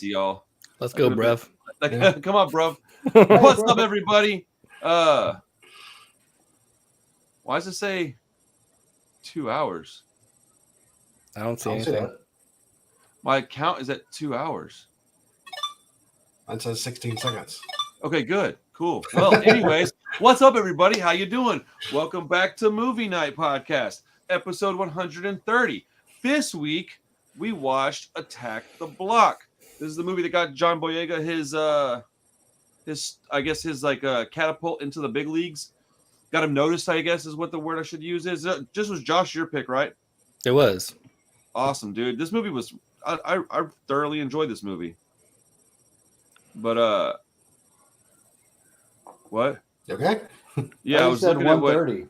y'all. Let's go, bruv. Come on, bruv. Hey, What's bro. up, everybody? Why does it say 2 hours? I don't see I'll see anything. that. My count is at 2 hours. Mine says 16 seconds. Okay, good. Cool. Well, anyways, what's up, everybody? How you doing? Welcome back to Movie Night Podcast, episode 130. This week, we watched Attack the Block. This is the movie that got John Boyega his catapult into the big leagues. Got him noticed, I guess, is what the word I should use is. Just was Josh your pick, right? It was. Awesome, dude. This movie was I thoroughly enjoyed this movie. But what? Okay. Yeah, I was looking at what 130.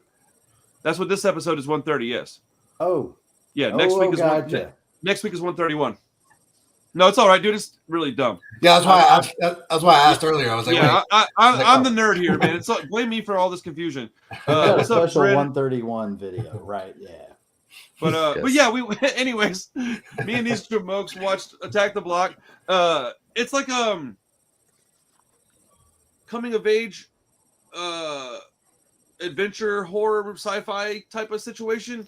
that's what this episode is 130, yes. Oh. Yeah, next week is gotcha. next week is 131. No, it's all right, dude. It's really dumb. Yeah, that's why I asked earlier. I was like, Yeah, wait. I'm the nerd here, man. It's blame me for all this confusion. We got a What's up, special Fred? 131 video, right? Yeah. But yeah, anyways, me and these jamokes watched Attack the Block. It's like coming of age adventure horror sci-fi type of situation.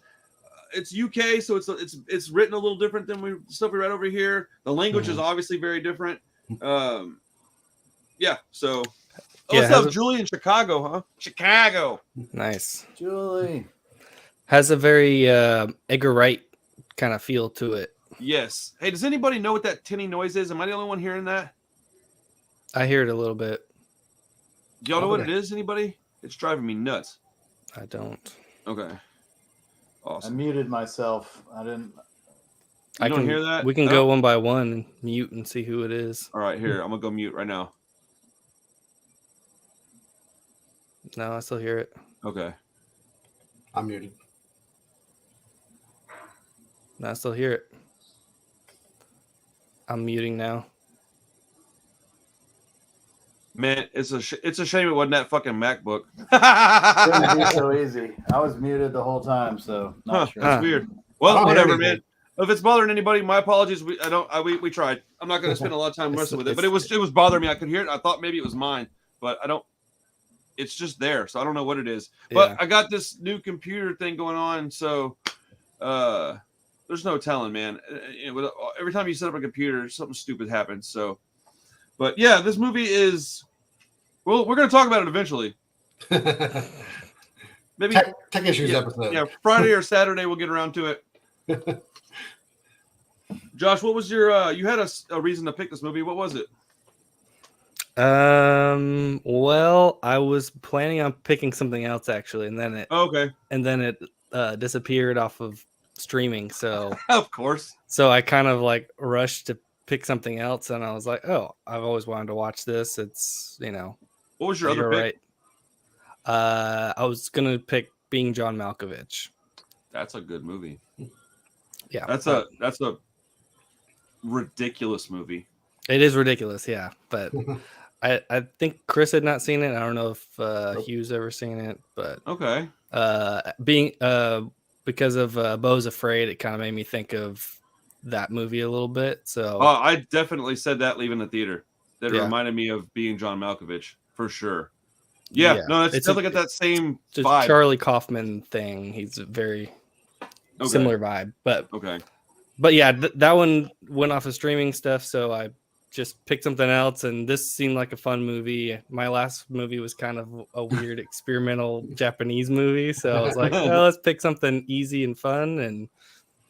It's UK, so it's written a little different than stuff we read over here. The language is obviously very different. Yeah, so what's up, Julie in Chicago, huh? Chicago. Nice. Julie. Has a very Edgar Wright kind of feel to it. Yes. Hey, does anybody know what that tinny noise is? Am I the only one hearing that? I hear it a little bit. Do y'all know what it is? Anybody? It's driving me nuts. I don't. Okay. I Awesome. muted myself. I didn't. You don't hear that? We can go one by one and mute and see who it is. All right, here. I'm going to go mute right now. No, I still hear it. Okay. I'm muted. No, I still hear it. I'm muting now. Man, it's a shame it wasn't that fucking MacBook. Couldn't be so easy. I was muted the whole time, so not sure. That's weird. Well, don't hear whatever, anything. man. If it's bothering anybody, my apologies. We tried. I'm not going to spend a lot of time messing with it, but it was bothering me. I could hear it. I thought maybe it was mine, but I don't. It's just there, so I don't know what it is. But Yeah. I got this new computer thing going on, so there's no telling, man. Every time you set up a computer, something stupid happens. So, but yeah, this movie is. Well, we're going to talk about it eventually. Maybe Tech issues episode. yeah, Friday or Saturday we'll get around to it. Josh, what was your? You had a reason to pick this movie. What was it? Well, I was planning on picking something else actually, and then it disappeared off of streaming. So Of course. So I kind of like rushed to pick something else, and I was like, "Oh, I've always wanted to watch this." It's What was your other pick? Right. I was gonna pick Being John Malkovich. That's a good movie. Yeah, That's a ridiculous movie. It is ridiculous, yeah. But I think Chris had not seen it. I don't know if Hugh's ever seen it, but Okay. because of Beau's Afraid, it kind of made me think of that movie a little bit. So I definitely said that leaving the theater. That Yeah. reminded me of Being John Malkovich for sure. Yeah, no, it's definitely got that same just vibe. Charlie Kaufman thing. He's a very similar vibe, but Okay. yeah, that one went off of streaming stuff, so I just picked something else, and this seemed like a fun movie. My last movie was kind of a weird experimental Japanese movie, so I was like, oh, let's pick something easy and fun, and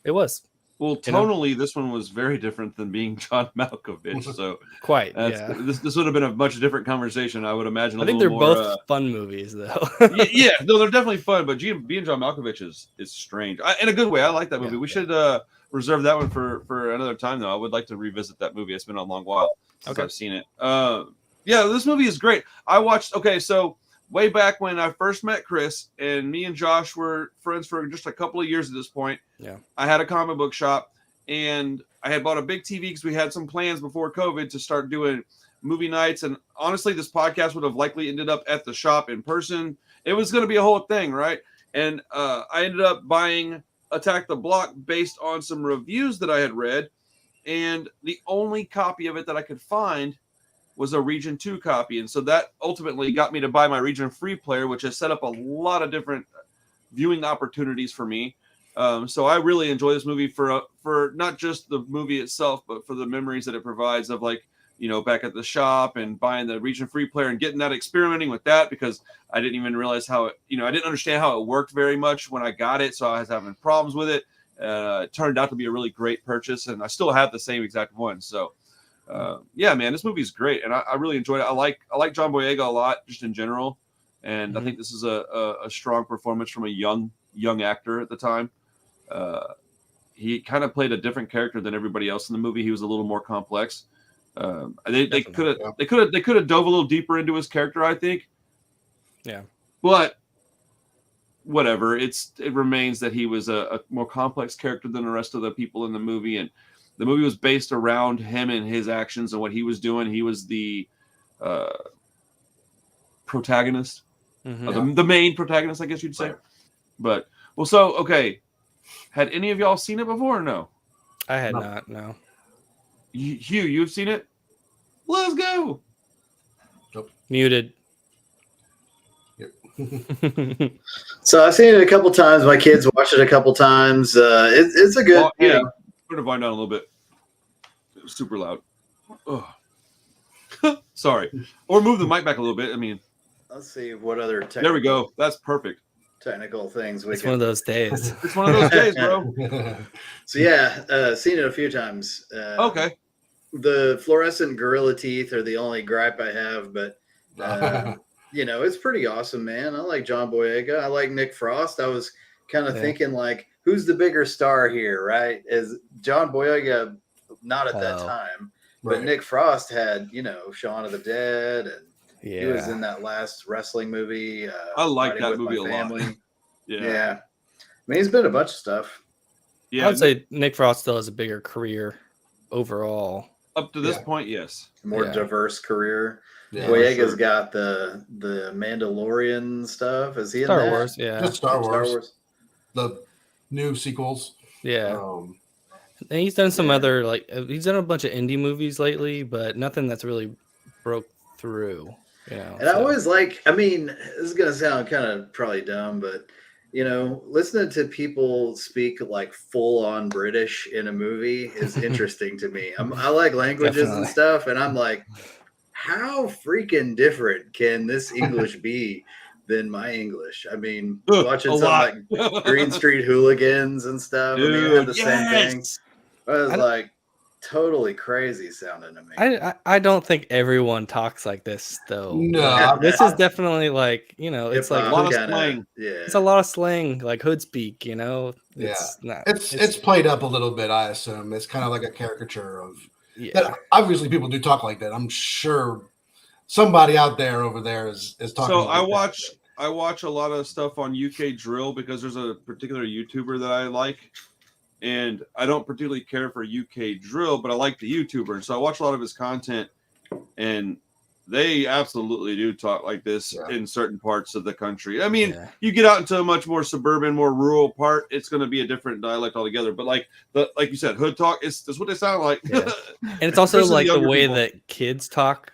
it was. Well, tonally, this one was very different than Being John Malkovich. So Quite, this would have been a much different conversation, I would imagine. I think they're both fun movies, though. yeah, no, they're definitely fun, but Being John Malkovich is strange in a good way. I like that movie. Yeah, we should reserve that one for another time, though. I would like to revisit that movie. It's been a long while since I've seen it. Yeah, this movie is great. I watched. Okay, so way back when I first met Chris, and me and Josh were friends for just a couple of years at this point. Yeah, I had a comic book shop, and I had bought a big TV because we had some plans before COVID to start doing movie nights. And honestly, this podcast would have likely ended up at the shop in person. It was going to be a whole thing, right? And I ended up buying Attack the Block based on some reviews that I had read. and the only copy of it that I could find was a Region 2 copy. And so that ultimately got me to buy my Region Free player, which has set up a lot of different viewing opportunities for me. So I really enjoy this movie for not just the movie itself, but for the memories that it provides of, like, you know, back at the shop and buying the Region Free player and getting that, experimenting with that, because I didn't even realize how it, you know, I didn't understand how it worked very much when I got it. So I was having problems with it. It turned out to be a really great purchase, and I still have the same exact one. So yeah, man, this movie is great, and I really enjoyed it. I like John Boyega a lot, just in general, and I think this is a strong performance from a young actor at the time. He kind of played a different character than everybody else in the movie. He was a little more complex. They could have dove a little deeper into his character, I think. Yeah, but whatever. It remains that he was a more complex character than the rest of the people in the movie, and the movie was based around him and his actions and what he was doing. He was the protagonist, the main protagonist, I guess you'd say. But well, so okay. Had any of y'all seen it before or no? I had not. No. Hugh, you've seen it? Let's go. Nope. Muted. Yep. So I've seen it a couple times. My kids watch it a couple times. It's a good. Hey, you know. turn the volume down a little bit. It was super loud. Sorry. Or move the mic back a little bit. I mean, Let's see what other. There we go. That's perfect. Technical things. It's one of those days. It's one of those days, bro. So yeah, seen it a few times. Okay. The fluorescent gorilla teeth are the only gripe I have, but you know, it's pretty awesome, man. I like John Boyega. I like Nick Frost. I was kind of thinking, like, who's the bigger star here, right? Is John Boyega not at that time, but Nick Frost had, you know, Shaun of the Dead, and he was in that last wrestling movie. I like that movie a lot. Yeah. I mean, he's been in a bunch of stuff. Yeah. I would say Nick Frost still has a bigger career overall. Up to this point, yes. More diverse career. Yeah, Boyega's got the Mandalorian stuff. Is he in Star that? Wars, yeah. Just Star Wars. The new sequels. Yeah. And he's done some other, like, he's done a bunch of indie movies lately, but nothing that's really broke through. You know, and I always like, I mean, this is going to sound kind of probably dumb, but, you know, listening to people speak like full on British in a movie is interesting to me. I like languages and stuff, and I'm like, how freaking different can this English be than my English? I mean, watching something like Green Street Hooligans and stuff. Dude, I mean, I had the same thing. I was like, totally crazy sounding to me. I don't think everyone talks like this though. No, this is definitely like, you know, it's like a lot of slang. It's a lot of slang, like hood speak, you know. It's played up a little bit, I assume. It's kind of like a caricature of that. Obviously people do talk like that. I'm sure somebody out there over there is talking. So like I watch a lot of stuff on UK Drill because there's a particular YouTuber that I like. And I don't particularly care for UK Drill, but I like the YouTuber. So I watch a lot of his content, and they absolutely do talk like this in certain parts of the country. I mean, you get out into a much more suburban, more rural part, it's going to be a different dialect altogether. But like you said, hood talk, that's what they sound like. And it's also like the way that kids talk.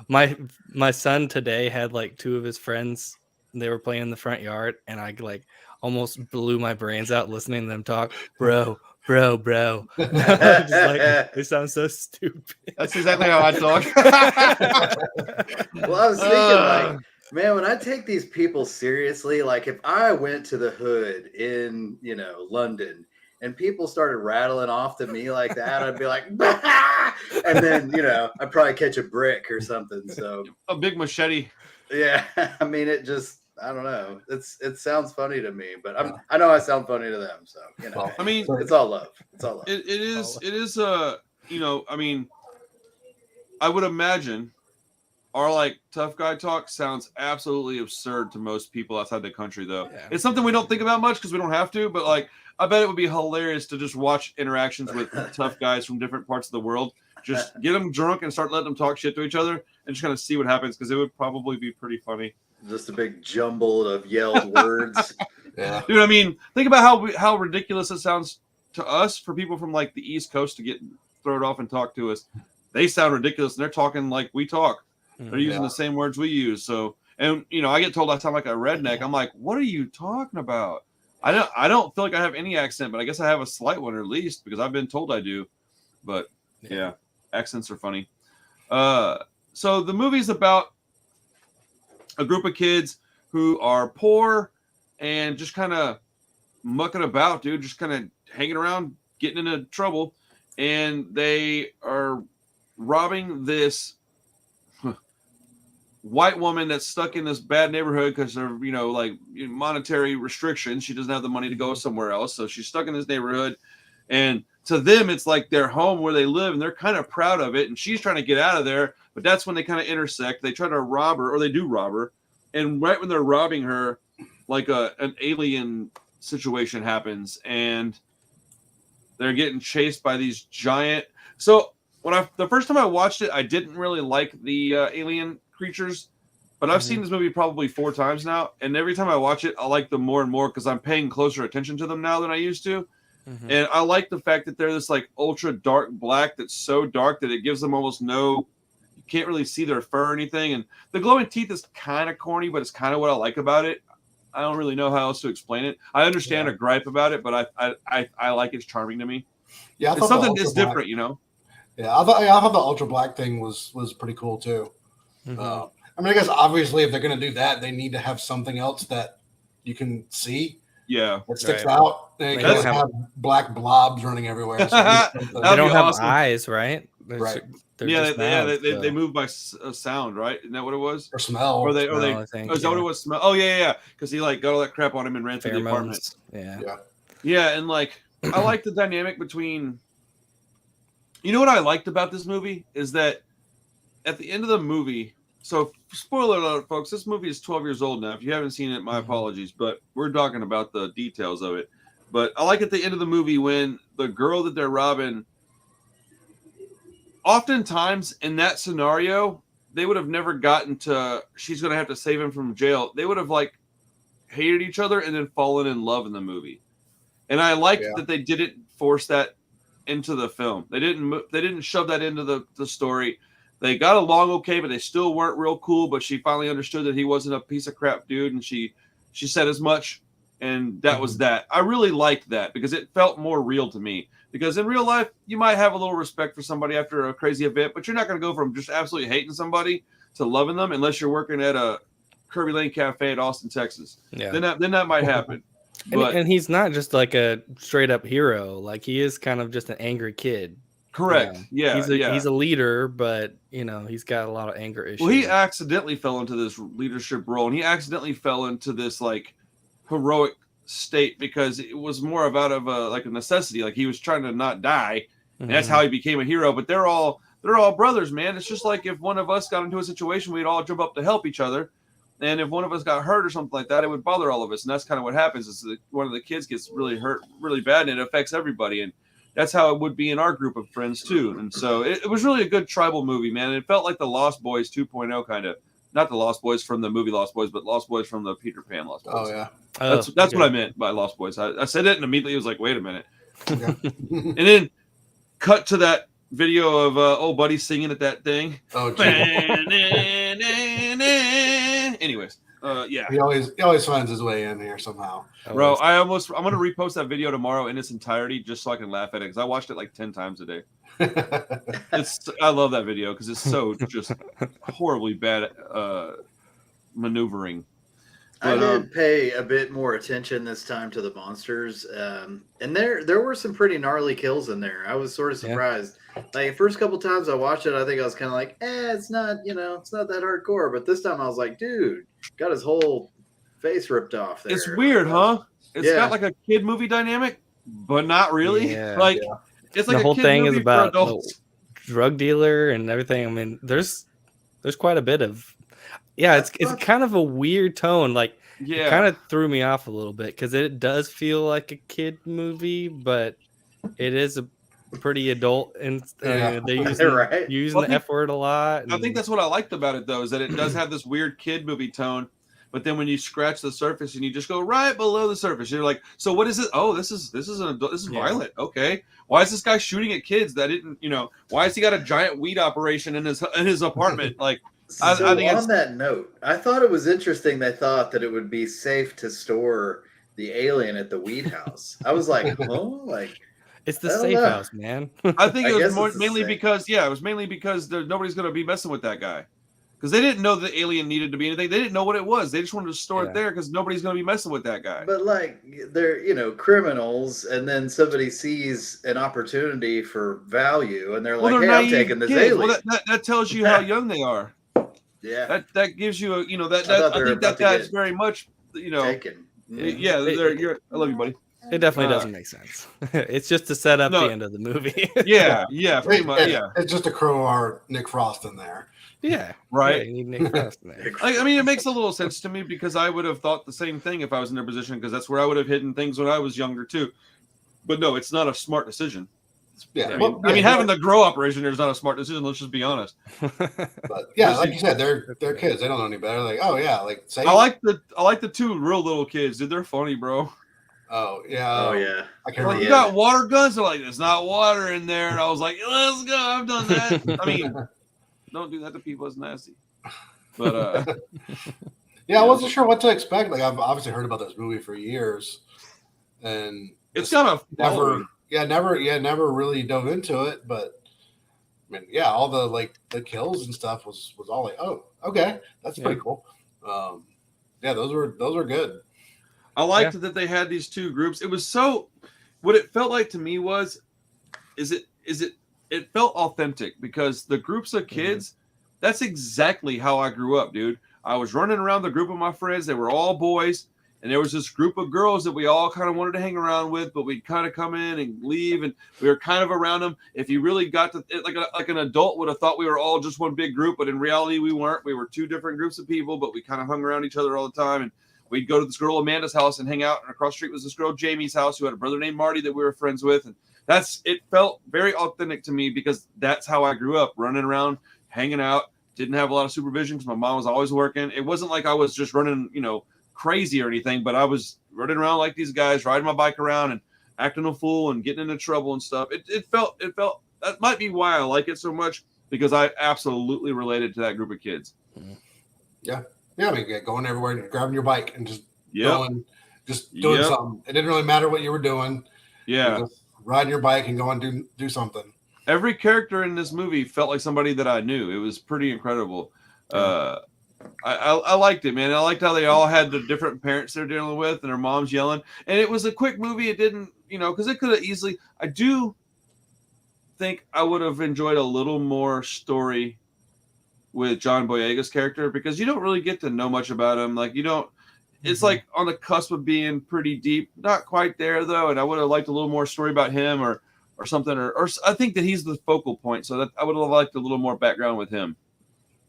My son today had like two of his friends. They were playing in the front yard, and I like almost blew my brains out listening to them talk, bro. Just like, they sound so stupid. That's exactly how I talk. Well, I was thinking, like, man, when I take these people seriously, like if I went to the hood in, you know, London, and people started rattling off to me like that, I'd be like, bah! And then, you know, I'd probably catch a brick or something. So a big machete. Yeah, I mean, it just, I don't know. It sounds funny to me, but I know I sound funny to them. So, you know, I mean, it's all love. It's all love. It is, you know, I mean, I would imagine our like tough guy talk sounds absolutely absurd to most people outside the country, though. Yeah. It's something we don't think about much because we don't have to, but like, I bet it would be hilarious to just watch interactions with tough guys from different parts of the world. Just get them drunk and start letting them talk shit to each other and just kind of see what happens, because it would probably be pretty funny. Just a big jumble of yelled words. Yeah, dude. I mean, think about how ridiculous it sounds to us, for people from like the East Coast to get thrown off and talk to us, they sound ridiculous, and they're talking like we talk. They're using the same words we use. So, and you know, I get told I sound like a redneck. I'm like, what are you talking about? I don't feel like I have any accent, but I guess I have a slight one, or at least because I've been told I do. But yeah, accents are funny. So the movie's about a group of kids who are poor and just kind of mucking about, dude, just kind of hanging around, getting into trouble, and they are robbing this white woman that's stuck in this bad neighborhood because of, you know, like monetary restrictions. She doesn't have the money to go somewhere else, so she's stuck in this neighborhood, and to them it's like their home where they live, and they're kind of proud of it, and she's trying to get out of there. But that's when they kind of intersect. They try to rob her, or they do rob her, and right when they're robbing her, like an alien situation happens, and they're getting chased by these giant. So the first time I watched it, I didn't really like the alien creatures, but I've seen this movie probably 4 times now, and every time I watch it, I like them more and more because I'm paying closer attention to them now than I used to. And I like the fact that they're this like ultra dark black that's so dark that it gives them almost no, you can't really see their fur or anything. And the glowing teeth is kind of corny, but it's kind of what I like about it. I don't really know how else to explain it. I understand a gripe about it, but I like it's charming to me. Yeah, it's something that's different, you know. Yeah, I thought the ultra black thing was pretty cool too. I mean, I guess obviously if they're going to do that, they need to have something else that you can see. Yeah, that sticks out. They don't have black blobs running everywhere. So they don't have eyes, right? Right. They move by sound, right? Isn't that what it was? Or smell. Or they. Is that what it was? Smell. Oh yeah. Because he like got all that crap on him and ran through the apartment. Yeah, and like I like the dynamic between. You know what I liked about this movie is that at the end of the movie. So, spoiler alert, folks, this movie is 12 years old now. If you haven't seen it, my apologies, but we're talking about the details of it. But I like at the end of the movie when the girl that they're robbing, oftentimes in that scenario, they would have never gotten to, she's going to have to save him from jail. They would have, like, hated each other and then fallen in love in the movie. And I liked that they didn't force that into the film. They didn't shove that into the story. They got along okay, but they still weren't real cool. But she finally understood that he wasn't a piece of crap dude, and she said as much, and that was that. I really liked that because it felt more real to me. Because in real life, you might have a little respect for somebody after a crazy event, but you're not going to go from just absolutely hating somebody to loving them unless you're working at a Kirby Lane Cafe in Austin, Texas. Yeah. Then that might happen. And he's not just like a straight up hero. Like he is kind of just an angry kid. Correct. He's a leader, but you know he's got a lot of anger issues. Well, he accidentally fell into this leadership role, and he accidentally fell into this like heroic state because it was more about of a necessity. Like he was trying to not die, and that's how he became a hero. But they're all brothers, man. It's just like if one of us got into a situation, we'd all jump up to help each other. And if one of us got hurt or something like that, it would bother all of us. And that's kind of what happens is that one of the kids gets really hurt really bad, and it affects everybody. And that's how it would be in our group of friends too. And so it was really a good tribal movie, man. And it felt like the Lost Boys 2.0 kind of, not the Lost Boys from the movie Lost Boys, but Lost Boys from the Peter Pan Lost Boys. Oh yeah. That's what I meant by Lost Boys. I said it and immediately it was like, wait a minute. And then cut to that video of old buddy singing at that thing. Oh, anyways, yeah. He always finds his way in here somehow. Bro, I'm gonna repost that video tomorrow in its entirety just so I can laugh at it because I watched it like 10 times a day. I love that video because it's so just horribly bad maneuvering. But, I did pay a bit more attention this time to the monsters, and there were some pretty gnarly kills in there. I was sort of surprised. Like the first couple times I watched it, I think I was kind of like, it's not that hardcore. But this time I was like, dude, got his whole face ripped off there. It's weird, huh? It's got like a kid movie dynamic, but not really. Yeah. Like it's like the whole thing is about the drug dealer and everything. I mean, there's quite a bit of it's kind of a weird tone. Like it kind of threw me off a little bit because it does feel like a kid movie, but it is a pretty adult and they're using the F word a lot. I think that's what I liked about it though, is that it does have this weird kid movie tone, But then when you scratch the surface and you just go right below the surface, you're like, so what is it? Oh, this is violent. Okay, why is this guy shooting at kids that didn't, why has he got a giant weed operation in his apartment? Like, So I think on that note, I thought it was interesting. They thought that it would be safe to store the alien at the weed house. I was like, oh, like it's the safe house, man. I think it was mainly safe. because nobody's going to be messing with that guy. Because they didn't know the alien needed to be anything. They didn't know what it was. They just wanted to store it there because nobody's going to be messing with that guy. But like they're criminals, and then somebody sees an opportunity for value, and they're like, "Hey, I'm taking this alien." Well, that tells you how young they are. Yeah, that gives you I think that's very much taken. Yeah, I love you, buddy. It definitely doesn't make sense. It's just to set up the end of the movie. yeah, pretty much. Yeah, it's just a crowbar Nick Frost in there. Yeah, right. Yeah, you need Nick Frost in there. I mean, it makes a little sense to me because I would have thought the same thing if I was in their position because that's where I would have hidden things when I was younger too. But no, it's not a smart decision. Yeah, I mean, having the grow operation there is not a smart decision. Let's just be honest. But yeah, like you said, they're kids. They don't know any better. Like, oh yeah, like say. I like the two real little kids, dude. They're funny, bro. Oh yeah. Oh yeah. I can't like, you got water guns. They're like, there's not water in there, and I was like, let's go. I've done that. I mean, don't do that to people. It's nasty. But yeah, I wasn't sure what to expect. Like I've obviously heard about this movie for years, and it's kind of never really dove into it. But I mean, yeah, all the kills and stuff was all like, oh, okay, that's pretty cool. Yeah, those were good. I liked that they had these two groups. It was what it felt like to me was, it felt authentic because the groups of kids, that's exactly how I grew up, dude. I was running around the group of my friends. They were all boys. And there was this group of girls that we all kind of wanted to hang around with, but we'd kind of come in and leave. And we were kind of around them. If you really got to it, like an adult would have thought we were all just one big group, but in reality, we weren't. We were two different groups of people, but we kind of hung around each other all the time. And we'd go to this girl Amanda's house and hang out. And across the street was this girl Jamie's house who had a brother named Marty that we were friends with. And it felt very authentic to me because that's how I grew up, running around, hanging out. Didn't have a lot of supervision because my mom was always working. It wasn't like I was just running, crazy or anything, but I was running around like these guys, riding my bike around and acting a fool and getting into trouble and stuff. It felt that might be why I like it so much because I absolutely related to that group of kids. Yeah. I mean, going everywhere, grabbing your bike and just doing something. It didn't really matter what you were doing. Yeah. Just riding your bike and go and do something. Every character in this movie felt like somebody that I knew. It was pretty incredible. I liked it, man. I liked how they all had the different parents they're dealing with and their moms yelling. And it was a quick movie. It didn't, because it could have easily. I do think I would have enjoyed a little more story with John Boyega's character because you don't really get to know much about him. Like, you don't. It's like on the cusp of being pretty deep. Not quite there, though. And I would have liked a little more story about him or something. Or I think that he's the focal point. So that I would have liked a little more background with him.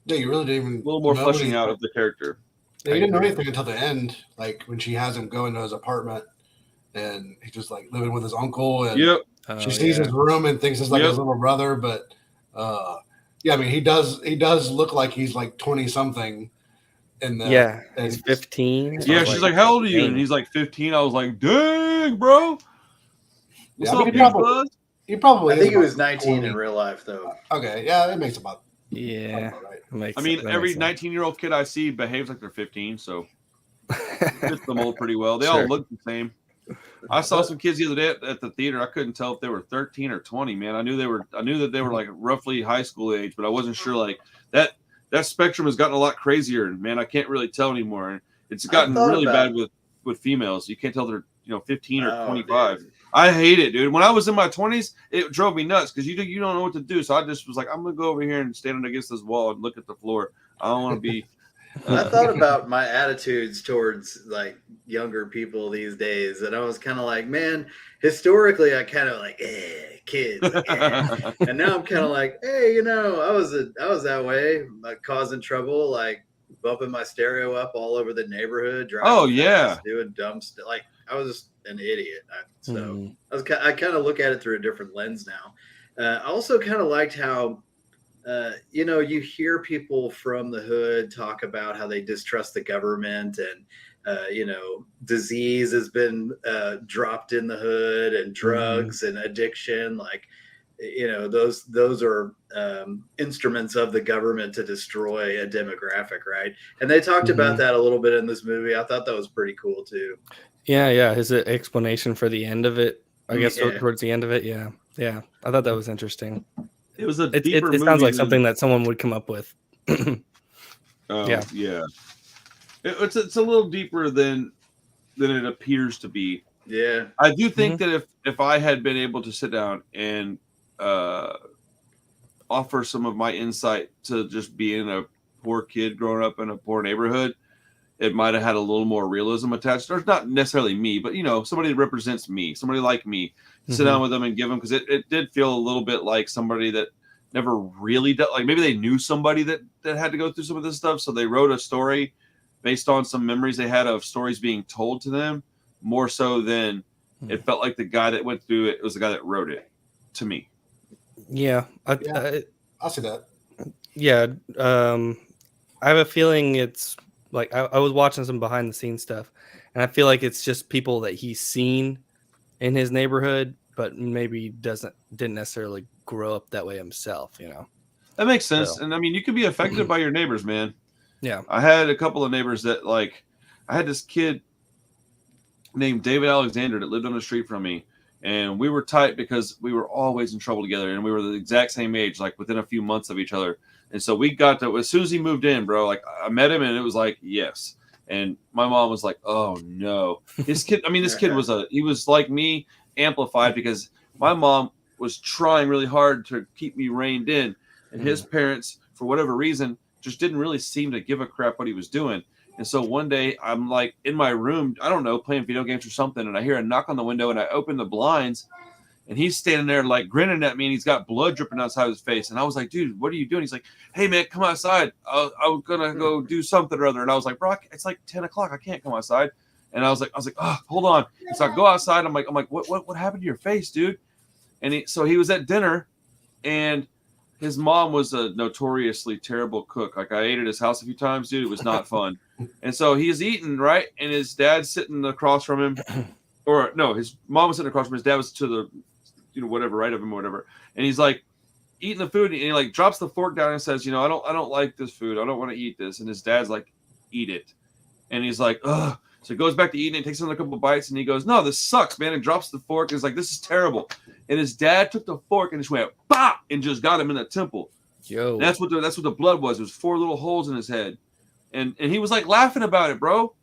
Yeah, you really didn't even a little more fleshing out of the character. Yeah, you didn't know anything until the end, like when she has him go into his apartment and he's just like living with his uncle and she sees his room and thinks it's like his little brother, but I mean he does look like he's like 20 something in the he's 15. Yeah, she's like, how old are you? And he's like 15. I was like, dang, bro. What's up, he probably I think he was 19 in real life though. Okay, yeah, that makes about right. I mean, every 19-year-old kid I see behaves like they're 15, so fits the mold pretty well. They all look the same. I saw some kids the other day at the theater. I couldn't tell if they were 13 or 20. Man, I knew that they were like roughly high school age, but I wasn't sure. Like that spectrum has gotten a lot crazier, and man, I can't really tell anymore. It's gotten really bad with females. You can't tell they're 15 or 25. Dude. I hate it, dude. When I was in my 20s, it drove me nuts because you don't know what to do. So I just was like, I'm gonna go over here and stand against this wall and look at the floor. I don't want to be. I thought about my attitudes towards like younger people these days, and I was kind of like, man, historically, I kind of like, kids, and now I'm kind of like, hey, I was that way, like causing trouble, like bumping my stereo up all over the neighborhood, driving fast, doing dumb stuff. Like I was just an idiot. I kind of look at it through a different lens now. I also kind of liked how you hear people from the hood talk about how they distrust the government, and disease has been dropped in the hood, and drugs and addiction. Like, those are instruments of the government to destroy a demographic, right? And they talked about that a little bit in this movie. I thought that was pretty cool too. Yeah. His explanation for the end of it, I guess, towards the end of it. Yeah. I thought that was interesting. It was a deeper it sounds like something that someone would come up with. Yeah. It's a little deeper than it appears to be. Yeah. I do think that if I had been able to sit down and offer some of my insight to just being a poor kid growing up in a poor neighborhood, it might have had a little more realism attached. There's not necessarily me, but somebody that represents me, somebody like me. Sit down with them and give them, because it did feel a little bit like somebody that never really did, like maybe they knew somebody that had to go through some of this stuff, so they wrote a story based on some memories they had of stories being told to them, more so than it felt like the guy that went through it was the guy that wrote it to me. I'll see that. Yeah, I have a feeling it's like I was watching some behind the scenes stuff, and I feel like it's just people that he's seen in his neighborhood, but maybe didn't necessarily grow up that way himself. That makes sense. So. And I mean, you can be affected by your neighbors, man. Yeah, I had a couple of neighbors that, like, I had this kid named David Alexander that lived on the street from me, and we were tight because we were always in trouble together, and we were the exact same age, like within a few months of each other. And so we got to, as soon as he moved in, bro, like I met him and it was like, yes. And my mom was like, oh no, this kid he was like me, amplified, because my mom was trying really hard to keep me reined in, and his parents, for whatever reason, just didn't really seem to give a crap what he was doing. And so one day I'm like in my room, I don't know, playing video games or something, and I hear a knock on the window, and I open the blinds, and he's standing there like grinning at me, and he's got blood dripping outside his face. And I was like, dude, what are you doing? He's like, hey man, come outside. I was gonna go do something or other. And I was like, bro, it's like 10 o'clock. I can't come outside. And I was like, oh, hold on. And so I go outside. I'm like, what happened to your face, dude? And so he was at dinner, and his mom was a notoriously terrible cook. Like, I ate at his house a few times, dude. It was not fun. And so he's eating, right? And his dad's sitting across from him. Or no, his mom was sitting across from him. His dad was to the, whatever, right of him or whatever. And he's like eating the food, and he like drops the fork down and says, I don't like this food. I don't want to eat this. And his dad's like, eat it. And he's like, ugh. So he goes back to eating it, takes another couple of bites, and he goes, no, this sucks, man. And drops the fork. And he's like, this is terrible. And his dad took the fork and just went, bah, and just got him in the temple. Yo. And that's what the blood was. It was 4 little holes in his head. And he was like laughing about it, bro.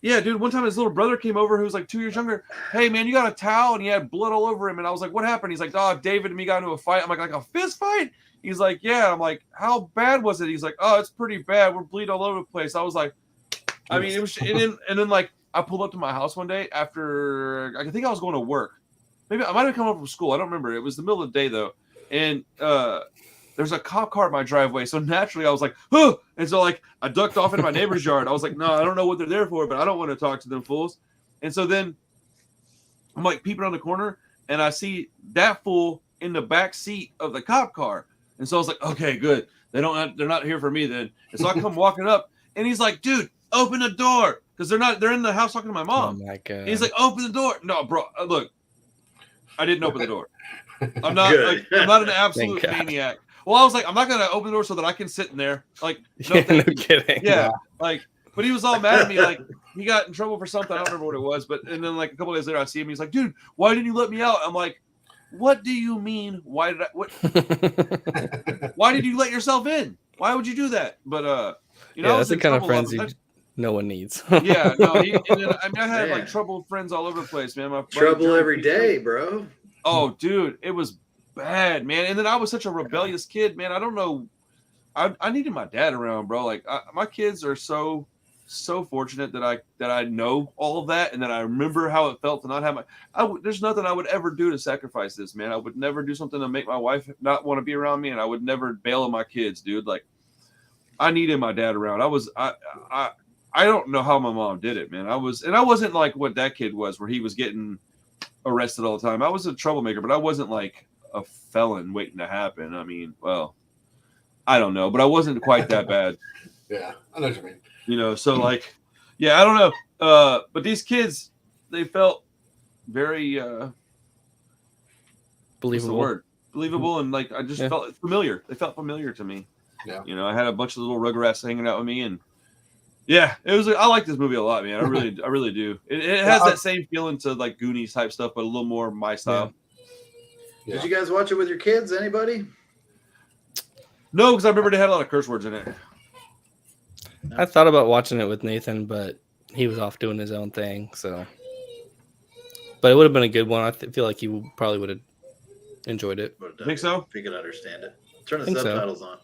Yeah, dude. One time his little brother came over who was like 2 years younger. Hey, man, you got a towel? And he had blood all over him. And I was like, what happened? He's like, oh, David and me got into a fight. I'm like a fist fight? He's like, yeah. I'm like, how bad was it? He's like, oh, it's pretty bad. We're bleeding all over the place. I was like, I mean, it was, and then like I pulled up to my house one day after, I think I was going to work. Maybe I might have come up from school. I don't remember. It was the middle of the day though. And there's a cop car in my driveway. So naturally I was like, huh. And so like I ducked off into my neighbor's yard. I was like, no, I don't know what they're there for, but I don't want to talk to them fools. And so then I'm like peeping on the corner, and I see that fool in the back seat of the cop car. And so I was like, okay, good. They're not here for me then. And so I come walking up, and he's like, dude, open the door. Because they're in the house talking to my mom. Oh my God. And he's like, open the door. No, bro, look, I didn't open the door. I'm not an absolute maniac. Well, I was like, I'm not gonna open the door so that I can sit in there. Like, no kidding. Yeah, like, but he was all mad at me. Like, he got in trouble for something. I don't remember what it was. But and then like a couple days later, I see him. He's like, dude, why didn't you let me out? I'm like, what do you mean? Why did why did you let yourself in? Why would you do that? But that's the kind of friends no one needs. Yeah, no. I had like troubled friends all over the place, man. Trouble every day, bro. Oh, dude, it was bad, man. And then I was such a rebellious kid, man. I don't know. I needed my dad around, bro. Like my kids are so fortunate that I know all of that, and that I remember how it felt to not have there's nothing I would ever do to sacrifice this, man. I would never do something to make my wife not want to be around me, and I would never bail on my kids, dude. Like I needed my dad around. I don't know how my mom did it, man. I wasn't like what that kid was, where he was getting arrested all the time. I was a troublemaker, but I wasn't like a felon waiting to happen. I mean, well, I don't know, but I wasn't quite that bad. Yeah, I know what you mean. You know, so like, yeah, I don't know. But these kids, they felt very believable. What's the word? Believable, and like I just felt familiar. They felt familiar to me. Yeah. You know, I had a bunch of little Rugrats hanging out with me, and yeah, it was. I like this movie a lot, man. I really do. It has that same feeling to like Goonies type stuff, but a little more my style. Yeah. Did you guys watch it with your kids? Anybody? No, because I remember they had a lot of curse words in it. I thought about watching it with Nathan, but he was off doing his own thing. So, but it would have been a good one. I feel like he probably would have enjoyed it. Think so? If you could understand it, turn the subtitles on.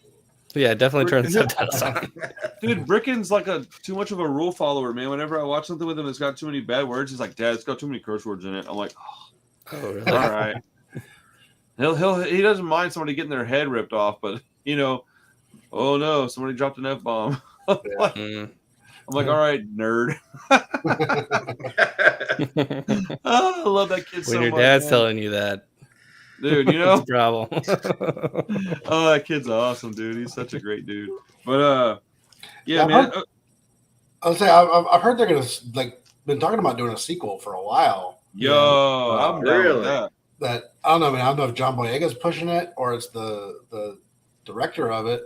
Yeah, definitely turn the subtitles on. Dude, Bricken's like too much of a rule follower, man. Whenever I watch something with him that's got too many bad words, he's like, "Dad, it's got too many curse words in it." I'm like, "Oh, really? All right." He doesn't mind somebody getting their head ripped off, but you know, oh no, somebody dropped an F-bomb. I'm like, all right, nerd. I love that kid so much. When your dad's telling you that. Dude, you know, it's a problem. Oh, that kid's awesome, dude. He's such a great dude. But yeah, man. I'll say I've heard they're gonna been talking about doing a sequel for a while. Yo, I'm down with that. That I don't know, man. I don't know if John Boyega's pushing it or it's the director of it.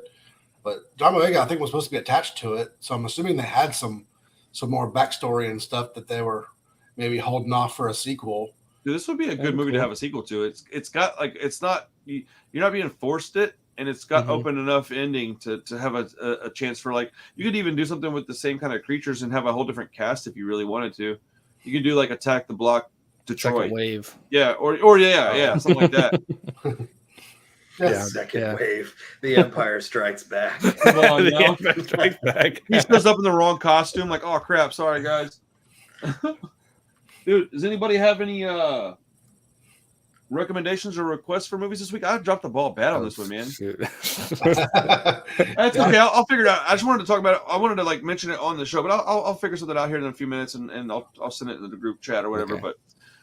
But John Boyega, I think, was supposed to be attached to it, so I'm assuming they had some more backstory and stuff that they were maybe holding off for a sequel. Dude, this would be a good movie to have a sequel to. It's got like it's not you're not being forced it, and it's got open enough ending to have a chance for like you could even do something with the same kind of creatures and have a whole different cast if you really wanted to. You could do like Attack the Block Detroit. Second Wave. Yeah, or something like that. Second Wave. The Empire Strikes Back. The Empire Strikes Back. He shows up in the wrong costume, like, oh crap, sorry guys. Dude, does anybody have any recommendations or requests for movies this week? I dropped the ball bad on this one, man. That's okay. I'll figure it out. I just wanted to talk about it. I wanted to like mention it on the show, but I'll figure something out here in a few minutes, and I'll send it in the group chat or whatever. Okay.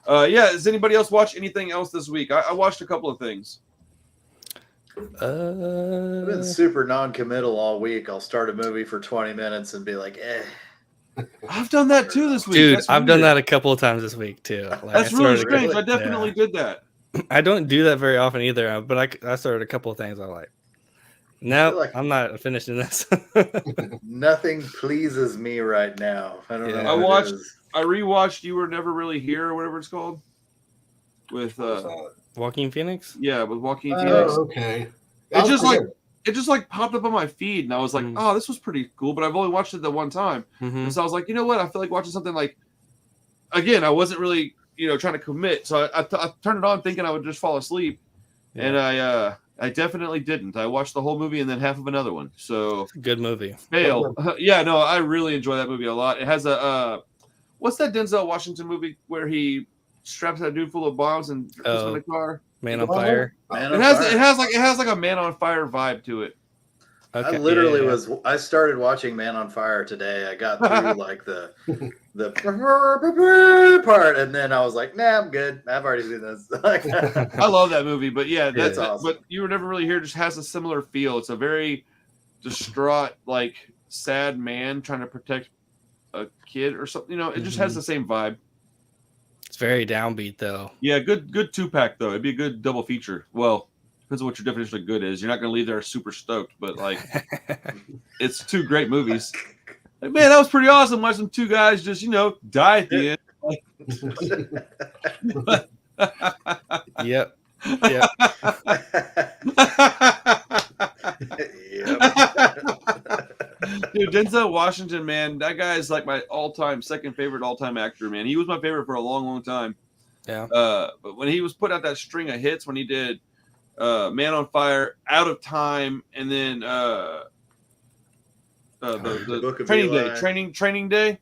But yeah, does anybody else watch anything else this week? I watched a couple of things. I've been super non-committal all week. I'll start a movie for 20 minutes and be like, I've done that too this week. Dude, I've done that a couple of times this week too. Like, that's really strange. I definitely did that. I don't do that very often either, but I started a couple of things I like. No, I'm not finishing this. Nothing pleases me right now. I don't know. I rewatched You Were Never Really Here or whatever it's called. With Joaquin Phoenix? Yeah, with Joaquin Phoenix. Okay. It just popped up on my feed, and I was like, oh, this was pretty cool, but I've only watched it the one time. And so I was like, you know what? I feel like watching something like, again, I wasn't really, trying to commit. So I turned it on thinking I would just fall asleep. Yeah. And I definitely didn't. I watched the whole movie and then half of another one. So good movie. Fail. Yeah, no, I really enjoy that movie a lot. It has what's that Denzel Washington movie where he straps that dude full of bombs and puts him in a car? Man on Fire. It has like a Man on Fire vibe to it. Okay. I literally I started watching Man on Fire today. I got through like the part, and then I was like, nah, I'm good. I've already seen this. I love that movie, but yeah, that's awesome. But You Were Never Really Here just has a similar feel. It's a very distraught, like sad man trying to protect a kid or something. It just has the same vibe. It's very downbeat though. Yeah, good 2-pack though. It'd be a good double feature. Well, depends on what your definition of good is. You're not going to leave there super stoked, but like, it's two great movies. Like, man, that was pretty awesome. Watching two guys just die at the end. Yep. Dude, Denzel Washington, man, that guy is like my second favorite all-time actor, man. He was my favorite for a long, long time. Yeah. But when he was putting out that string of hits, when he did Man on Fire, Out of Time, and then the Training Day.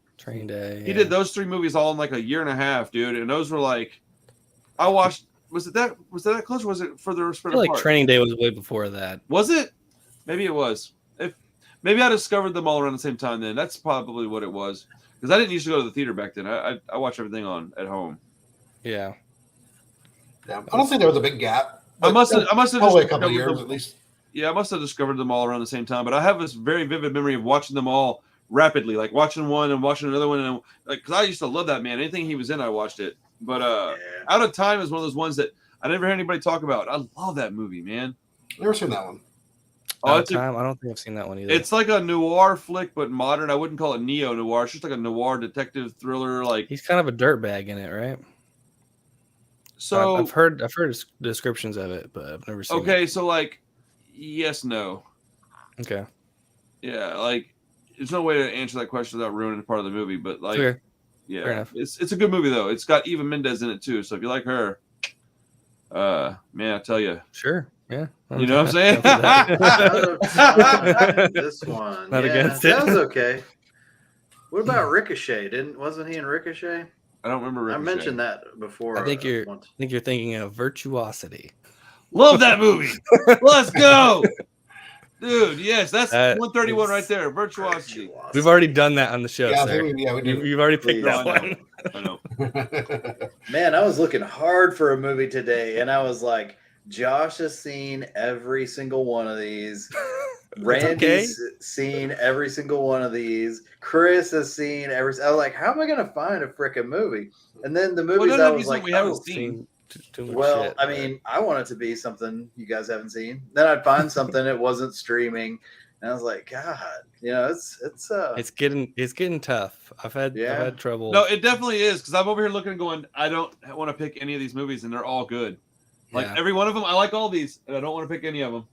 He did those three movies all in like a year and a half, dude. And those were like, I watched. Was it that close? Or was it further spread apart? Like Training Day was way before that. Was it? Maybe it was. Maybe I discovered them all around the same time. Then that's probably what it was. Because I didn't used to go to the theater back then. I watched everything at home. Yeah. I don't think there was a big gap. I must have probably just a couple of years at least. Yeah, I must have discovered them all around the same time, but I have this very vivid memory of watching them all rapidly, like watching one and watching another one, and like because I used to love that man. Anything he was in, I watched it. But Out of Time is one of those ones that I never heard anybody talk about. I love that movie, man. Never seen that one. Oh, I don't think I've seen that one either. It's like a noir flick, but modern. I wouldn't call it neo noir. It's just like a noir detective thriller. Like he's kind of a dirtbag in it, right? So I've heard descriptions of it, but I've never seen it. Okay, so like, yes, no. Okay. Yeah, like there's no way to answer that question without ruining part of the movie, but like, okay. Yeah, fair enough. It's a good movie though. It's got Eva Mendes in it too. So if you like her, man, I tell you, sure, yeah, you know what I'm saying. This one, Not against it. That was okay. What about Ricochet? Wasn't he in Ricochet? I don't remember Ricochet. I mentioned that before. I think you're thinking of Virtuosity. Love that movie. Let's go, dude. Yes, that's 131 right there. Virtuosity. We've already done that on the show. Yeah, sir. we did. You've already picked that one. I know. Man, I was looking hard for a movie today, and I was like, Josh has seen every single one of these. Randy's seen every single one of these. Chris has seen every. I was like, how am I going to find a freaking movie? And then the movies I was like, we haven't seen. Too much well, shit, I mean, I want it to be something you guys haven't seen. Then I'd find something that wasn't streaming, and I was like, God, it's getting tough. I've had trouble. No, it definitely is because I'm over here looking and going, I don't want to pick any of these movies, and they're all good. Like every one of them, I like all these, and I don't want to pick any of them.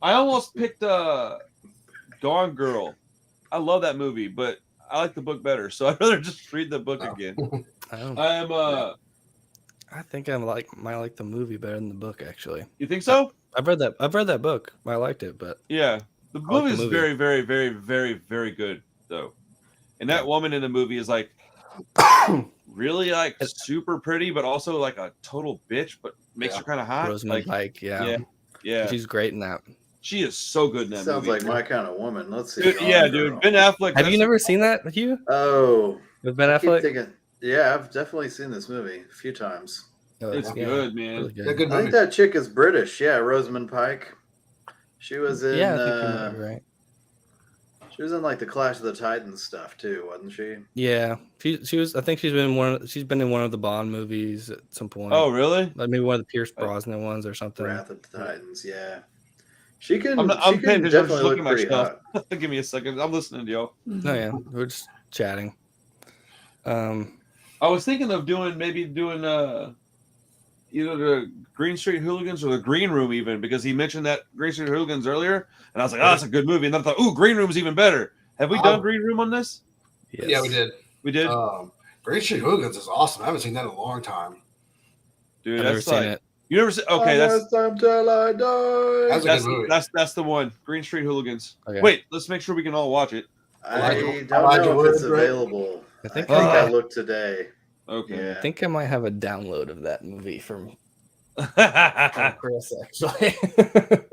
I almost picked Gone Girl. I love that movie, but I like the book better, so I'd rather just read the book again. I think might like the movie better than the book. Actually, you think so? I've read that book. I liked it, but yeah, the movie is very, very, very, very, very good though. And that woman in the movie is like really like super pretty, but also like a total bitch, but makes her kind of hot. Rosamund Pike, yeah, she's great in that. She is so good in that Sounds movie. like my kind of woman. Let's see. Dude. Ben Affleck. Have you never seen that, Hugh? Oh, with Ben Affleck? Yeah, I've definitely seen this movie a few times. It's good, man. Really good. Good I think that chick is British. Yeah, Rosamund Pike. She was in. Yeah, I think you might be right. She was in like the Clash of the Titans stuff too, wasn't she? Yeah, she was. I think she's been in one of the Bond movies at some point. Oh, really? Like maybe one of the Pierce Brosnan ones or something. Wrath of the Titans. Yeah, she can. I'm she can definitely look pretty myself. hot. Give me a second. I'm listening to y'all. Oh yeah, we're just chatting. I was thinking of doing either the Green Street Hooligans or the Green Room even, because he mentioned that Green Street Hooligans earlier, and I was like, oh, that's a good movie. And then I thought, ooh, Green Room's even better. Have we done Green Room on this? Yes. Yeah, we did. We did? Green Street Hooligans is awesome. I haven't seen that in a long time. Dude, I've never seen it. You never seen? Okay, that's Till I Die. That's a good movie. That's the one. Green Street Hooligans. Okay. Wait, let's make sure we can all watch it. I don't know if it's available. I think I looked today. Okay. Yeah. I think I might have a download of that movie from That's Chris, actually.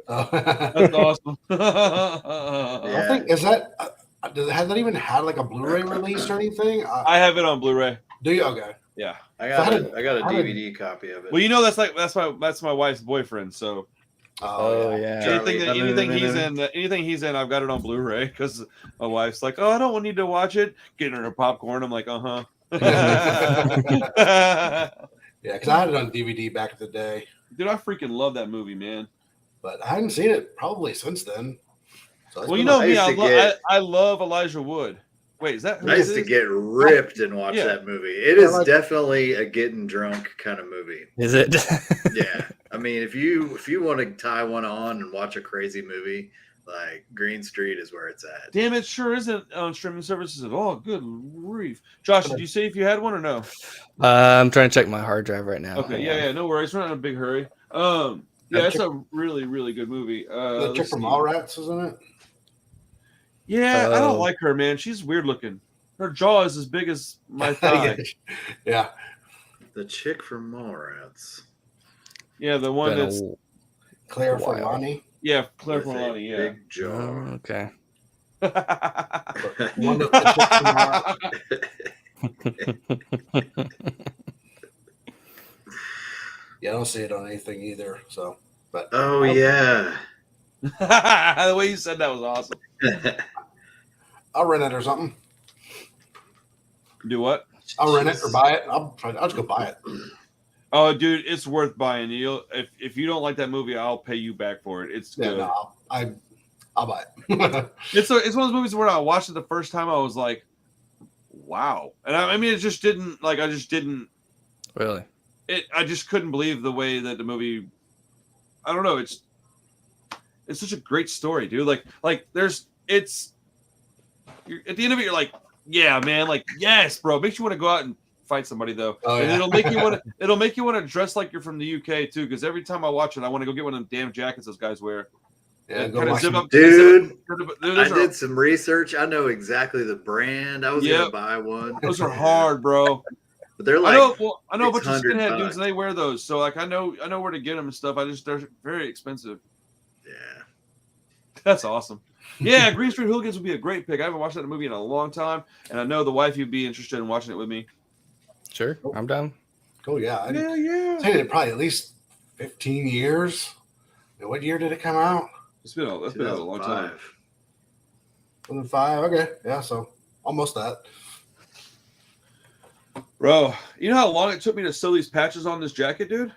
awesome. I think has that even had like a Blu-ray release or anything? I have it on Blu-ray. Do you? Okay. Yeah. I got a DVD copy of it. Well, that's my wife's boyfriend. So yeah. anything he's in, I've got it on Blu-ray because my wife's like, oh, I don't need to watch it. Getting her popcorn. I'm like, Yeah, because I had it on DVD back in the day. Dude, I freaking love that movie, man. But I hadn't seen it probably since then. So well, you know me, I love Elijah Wood. Wait, is that who I used to get ripped and watch that movie. It is definitely a getting drunk kind of movie. Is it? Yeah. I mean, if you want to tie one on and watch a crazy movie, like Green Street is where it's at. Damn, it sure isn't on streaming services at all. Good grief. Josh, did you say if you had one or no? I'm trying to check my hard drive right now. Okay, yeah, no worries. We're not in a big hurry. Yeah, it's a really, really good movie. The chick from Mallrats, isn't it? Yeah, I don't like her, man. She's weird looking. Her jaw is as big as my thigh. Yeah. The chick from Mallrats. Yeah, the one that's Claire Forlani. Yeah, Claire Forlani. Yeah. Big jaw. Okay. One of the chicks from Mallrats. Yeah, I don't see it on anything either. So, but yeah. The way you said that was awesome. I'll rent it or something. Do what? I'll rent it or buy it. I'll just go buy it. Oh, dude, it's worth buying. If you don't like that movie, I'll pay you back for it. It's good. No, I'll buy it. It's one of those movies where I watched it the first time. I was like, wow. And I mean, it just didn't like. I just didn't really. I just couldn't believe the way that the movie. I don't know. It's such a great story, dude. Like it's. At the end of it, you're like, yeah, man. Like, yes, bro. It makes you want to go out and fight somebody though, and it'll make you want to. It'll make you want to dress like you're from the UK too. Because every time I watch it, I want to go get one of them damn jackets those guys wear. Yeah, dude. I did some research. I know exactly the brand. I was gonna buy one. Those are hard, bro. But they're like, I know a bunch of skinhead dudes, and they wear those. So like, I know where to get them and stuff. They're very expensive. Yeah, that's awesome. Yeah, Green Street Hooligans would be a great pick. I haven't watched that movie in a long time, and I know the wife would be interested in watching it with me. Sure, I'm down. Cool, yeah. Yeah. I'd say it probably at least 15 years. What year did it come out? It's been a long time. 2005. Okay, yeah. So almost that. Bro, you know how long it took me to sew these patches on this jacket, dude?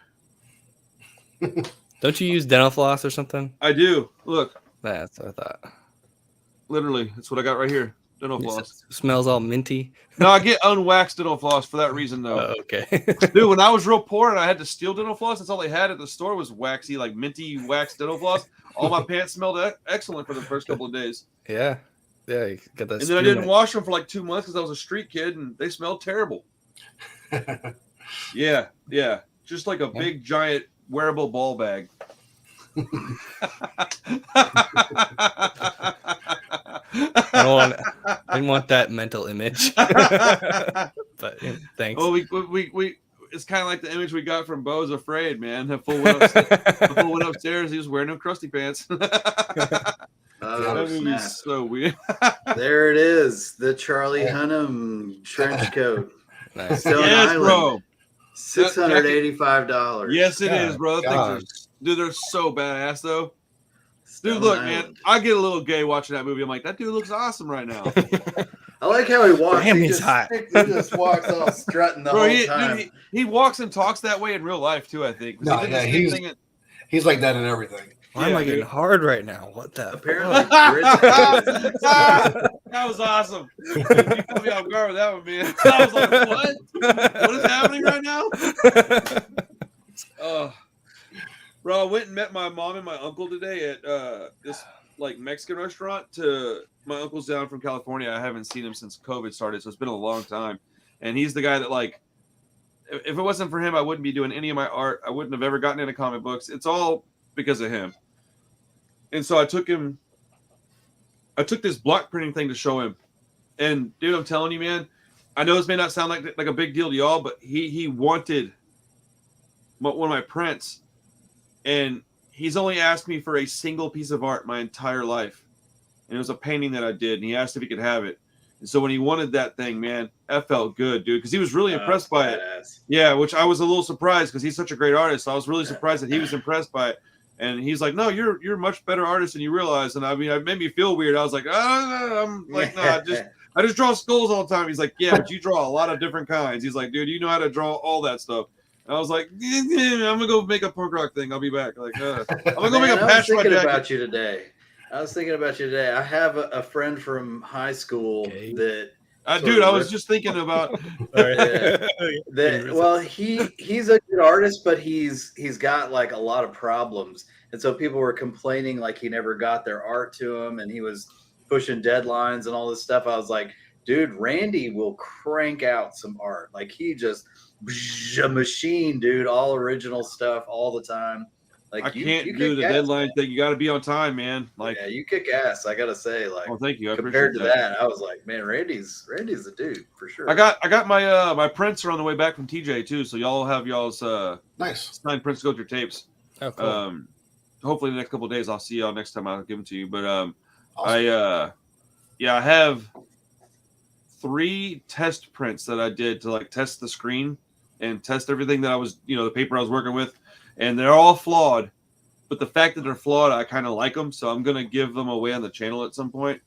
Don't you use dental floss or something? I do. Look. That's what I thought. Literally, that's what I got right here. Dental floss. Smells all minty. No, I get unwaxed dental floss for that reason, though. Oh, okay. Dude, when I was real poor and I had to steal dental floss, that's all they had at the store was waxy, like minty waxed dental floss. All my pants smelled excellent for the first couple of days. Yeah. Yeah, you got that. And then I didn't wash them for like 2 months because I was a street kid and they smelled terrible. Yeah. Just like a big, giant, wearable ball bag. I didn't want that mental image. But thanks. Well, we it's kind of like the image we got from Bo's Afraid, man. The fool went upstairs. He was wearing them crusty pants. That movie's so weird. There it is, the Charlie Hunnam trench coat. Nice. Stone Island. Bro. $685. Yes, it is, bro. Dude, they're so badass, though. Dude, look, man, I get a little gay watching that movie. I'm like, that dude looks awesome right now. I like how he walks. Damn, he's hot. He just walks all strutting the whole time. Dude, he walks and talks that way in real life, too, I think. No, yeah, he's like that in everything. Why am I getting hard right now? What the? Apparently, that was awesome. You put me off guard with that one, man. I was like, what? What is happening right now? Bro, I went and met my mom and my uncle today at this like Mexican restaurant. My uncle's down from California. I haven't seen him since COVID started, so it's been a long time. And he's the guy that, like, if it wasn't for him, I wouldn't be doing any of my art. I wouldn't have ever gotten into comic books. It's all because of him. And so I took this block printing thing to show him. And dude, I'm telling you, man, I know this may not sound like a big deal to y'all, but he wanted one of my prints. And he's only asked me for a single piece of art my entire life. And it was a painting that I did. And he asked if he could have it. And so when he wanted that thing, man, that felt good, dude. Because he was really impressed by it. Yeah, which I was a little surprised because he's such a great artist. So I was really surprised that he was impressed by it. And he's like, no, you're a much better artist than you realize. And I mean, it made me feel weird. I was like, I'm like, no, I just draw skulls all the time. He's like, yeah, but you draw a lot of different kinds. He's like, dude, you know how to draw all that stuff. And I was like, I'm gonna go make a punk rock thing. I'll be back. Like, I'm gonna go make a patch. I was thinking about you today. I have a friend from high school that. Dude, I was just thinking about. Well, he's a good artist, but he's got like a lot of problems, and so people were complaining like he never got their art to him, and he was pushing deadlines and all this stuff. I was like, dude, Randy will crank out some art. Like he just a machine, dude. All original stuff all the time. Like I can't do the deadline thing. You got to be on time, man. Like, yeah, you kick ass. I gotta say, like, oh, thank you. Compared to that, I was like, man, Randy's the dude for sure. I got my my prints are on the way back from TJ too, so y'all have y'all's nice signed prints to go with your tapes. Oh, cool. Hopefully the next couple of days I'll see y'all next time I'll give them to you. But awesome. I have 3 test prints that I did to like test the screen and test everything that I was, the paper I was working with. And they're all flawed, but the fact that they're flawed, I kind of like them. So I'm gonna give them away on the channel at some point.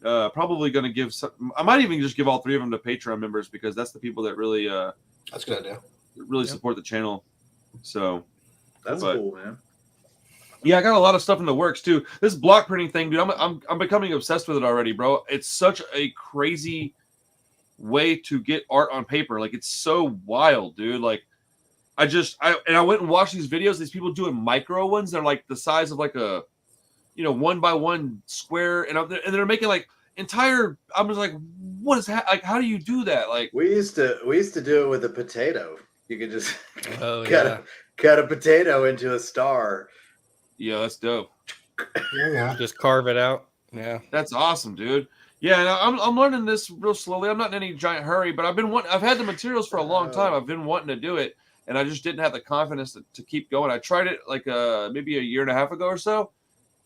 Probably gonna give some. I might even just give all 3 of them to Patreon members because that's the people that really that's a good idea. Really support the channel. So that's cool, man. Yeah, I got a lot of stuff in the works too. This block printing thing, dude, I'm becoming obsessed with it already, bro. It's such a crazy way to get art on paper. Like, it's so wild, dude. Like, I went and watched these videos. These people doing micro ones. They're like the size of like a, 1x1 square, and they're making like entire. I'm just like, what is that? Like, how do you do that? Like, we used to do it with a potato. You could just cut a potato into a star. Yeah, that's dope. Yeah. Just carve it out. Yeah. That's awesome, dude. Yeah, and I'm learning this real slowly. I'm not in any giant hurry, but I've had the materials for a long time. I've been wanting to do it, and I just didn't have the confidence to keep going. I tried it like maybe a year and a half ago or so,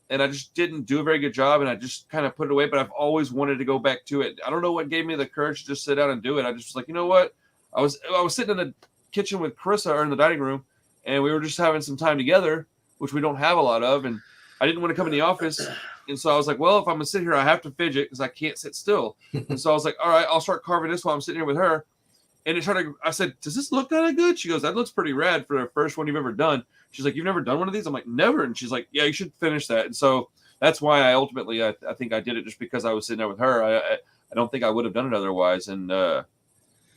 and I just didn't do a very good job, and I just kind of put it away, but I've always wanted to go back to it. I don't know what gave me the courage to just sit down and do it. I just was like, you know what? I was sitting in the kitchen with Carissa, or in the dining room, and we were just having some time together, which we don't have a lot of, and I didn't want to come in the office, and so I was like, well, if I'm gonna sit here, I have to fidget because I can't sit still. And so I was like, all right, I'll start carving this while I'm sitting here with her. And I said, does this look kind of good? She goes, that looks pretty rad for the first one you've ever done. She's like, you've never done one of these? I'm like, never. And she's like, yeah, you should finish that. And so that's why I think I did it, just because I was sitting there with her. I don't think I would have done it otherwise. And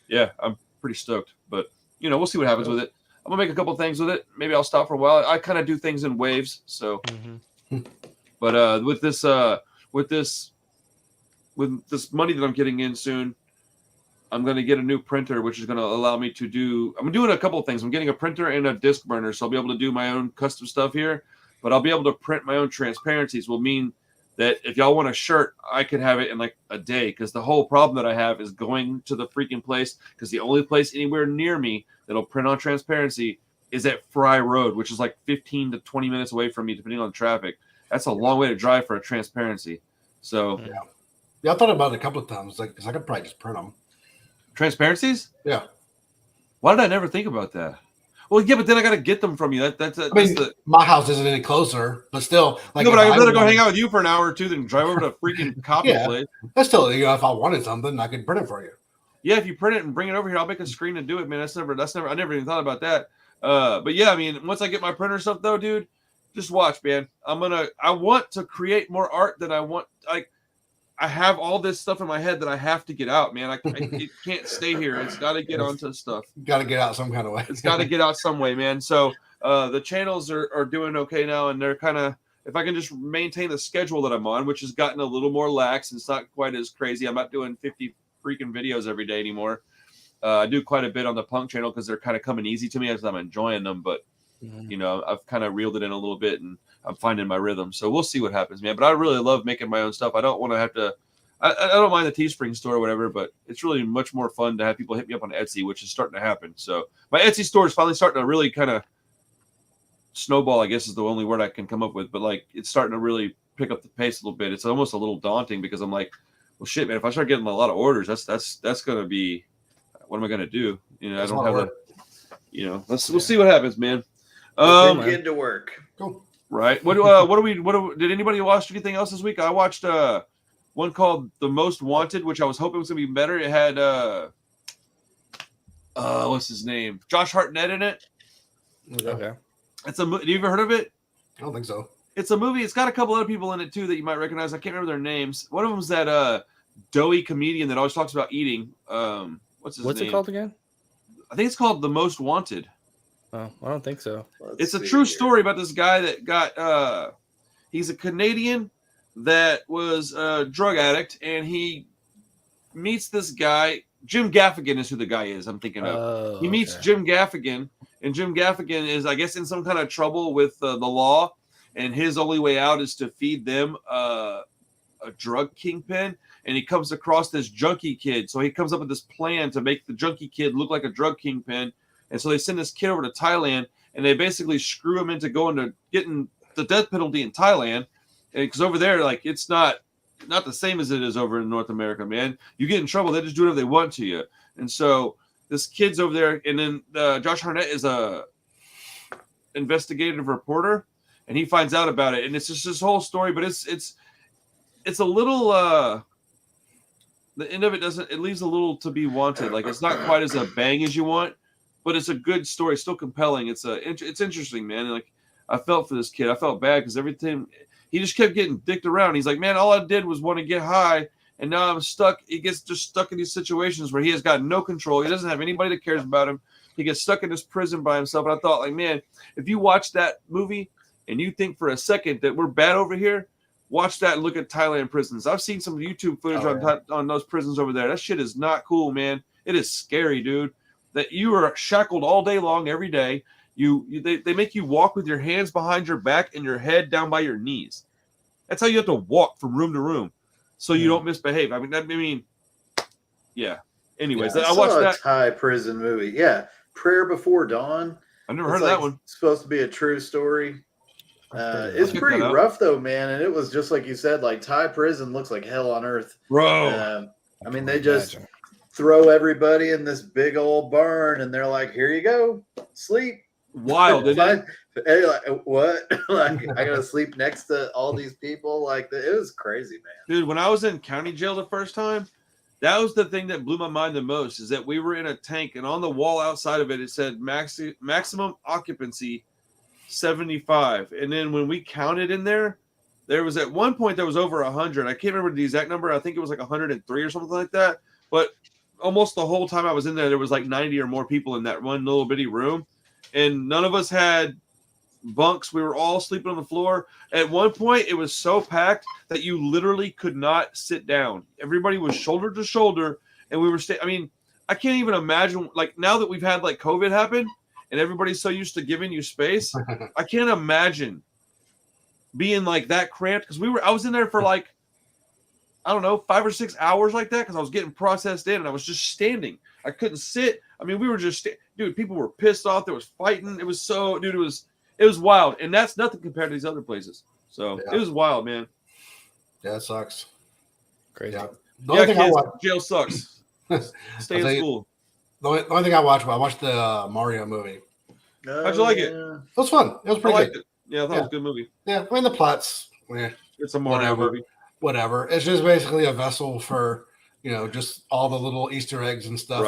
yeah, I'm pretty stoked. But we'll see what happens with it. I'm gonna make a couple things with it. Maybe I'll stop for a while. I kind of do things in waves. So, but with this money that I'm getting in soon, I'm gonna get a new printer, which is gonna allow me to do. I'm doing a couple of things. I'm getting a printer and a disc burner, so I'll be able to do my own custom stuff here. But I'll be able to print my own transparencies. Will mean that if y'all want a shirt, I could have it in like a day. Because the whole problem that I have is going to the freaking place. Because the only place anywhere near me that'll print on transparency is at Fry Road, which is like 15 to 20 minutes away from me, depending on traffic. That's a long way to drive for a transparency. So yeah, I thought about it a couple of times, like, because I could probably just print them. Transparencies? Yeah. Why did I never think about that? Well, yeah, but then I got to get them from you. My house isn't any closer, but still, like, no, but I'd rather go hang out with you for an hour or two than drive over to freaking copy place. That's still, if I wanted something, I could print it for you. Yeah, if you print it and bring it over here, I'll make a screen and do it, man. I never even thought about that. But yeah, I mean, once I get my printer stuff though, dude, just watch, man. I want to create more art than I want. Like, I have all this stuff in my head that I have to get out, man. It can't stay here. It's got to get onto stuff. Got to get out some kind of way. It's got to get out some way, man. So the channels are doing okay now, and they're kind of, if I can just maintain the schedule that I'm on, which has gotten a little more lax, and it's not quite as crazy. I'm not doing 50 freaking videos every day anymore. I do quite a bit on the punk channel because they're kind of coming easy to me as I'm enjoying them. But I've kind of reeled it in a little bit, and I'm finding my rhythm. So we'll see what happens, man. But I really love making my own stuff. I don't want to have to. I don't mind the Teespring store or whatever, but it's really much more fun to have people hit me up on Etsy, which is starting to happen. So my Etsy store is finally starting to really kind of snowball, I guess is the only word I can come up with. But like, it's starting to really pick up the pace a little bit. It's almost a little daunting because I'm like, well, shit, man, if I start getting a lot of orders, that's going to be, what am I going to do? I don't have we'll see what happens, man. Get to work. Cool. Right. Did anybody watch anything else this week? I watched one called The Most Wanted, which I was hoping was going to be better. It had what's his name? Josh Hartnett in it. Okay. Have you ever heard of it? I don't think so. It's a movie. It's got a couple other people in it too that you might recognize. I can't remember their names. One of them is that doughy comedian that always talks about eating. What's name? It called again? I think it's called The Most Wanted. Oh, I don't think so. It's a true story about this guy that got he's a Canadian that was a drug addict, and he meets this guy. Jim Gaffigan is who the guy is, I'm thinking of. He meets Jim Gaffigan, and Jim Gaffigan is, I guess, in some kind of trouble with the law, and his only way out is to feed them a drug kingpin. And he comes across this junkie kid. So he comes up with this plan to make the junkie kid look like a drug kingpin. And so they send this kid over to Thailand, and they basically screw him into getting the death penalty in Thailand. Because over there, like, it's not the same as it is over in North America, man. You get in trouble, they just do whatever they want to you. And so this kid's over there, and then Josh Hartnett is a investigative reporter. and he finds out about it, and it's just this whole story. But it's a little. The end of it it leaves a little to be wanted. Like it's not quite as a bang as you want, but it's a good story, still compelling. It's interesting, man. And like I felt for this kid. I felt bad because every time he just kept getting dicked around. He's like, man, all I did was want to get high, and now I'm stuck. He gets just stuck in these situations where he has got no control. He doesn't have anybody that cares about him. He gets stuck in this prison by himself. And I thought, like, man, if you watch that movie and you think for a second that we're bad over here, watch that and look at Thailand prisons. I've seen some YouTube footage on those prisons over there. That shit is not cool, man. It is scary, dude. That you are shackled all day long, every day. They make you walk with your hands behind your back and your head down by your knees. That's how you have to walk from room to room, so you don't misbehave. Yeah. Anyways, I watched that Thai prison movie. Yeah, Prayer Before Dawn. I've never heard of that one. It's supposed to be a true story. It's pretty rough though, man. And it was just like you said, like Thai prison looks like hell on earth, bro. They just throw everybody in this big old barn, and they're like, "Here you go, sleep." Wild, isn't it? Hey, like, what? Like, I gotta sleep next to all these people. Like, it was crazy, man. Dude, when I was in county jail the first time, that was the thing that blew my mind the most. Is that we were in a tank, and on the wall outside of it, it said maximum occupancy 75. And then when we counted in there was at one point there was over 100. I can't remember the exact number. I think it was like 103 or something like that. But almost the whole time I was in there was like 90 or more people in that one little bitty room. And none of us had bunks. We were all sleeping on the floor. At one point, it was so packed that you literally could not sit down. Everybody was shoulder to shoulder, and we were I can't even imagine, like, now that we've had like COVID happen and everybody's so used to giving you space, I can't imagine being like that cramped, because I was in there for like, I don't know, 5 or 6 hours like that, because I was getting processed in and I was just standing. I couldn't sit. We were just dude, people were pissed off. There was fighting. It was so, dude, it was wild. And that's nothing compared to these other places. So It was wild, man. Yeah, it sucks. Crazy. Yeah, kids, jail sucks. Stay in school. The only thing I watched the Mario movie. How'd you like it? It was fun. It was pretty good. It. Yeah, I thought it was a good movie. Yeah, the plot's it's a Mario movie. Whatever. It's just basically a vessel for, just all the little Easter eggs and stuff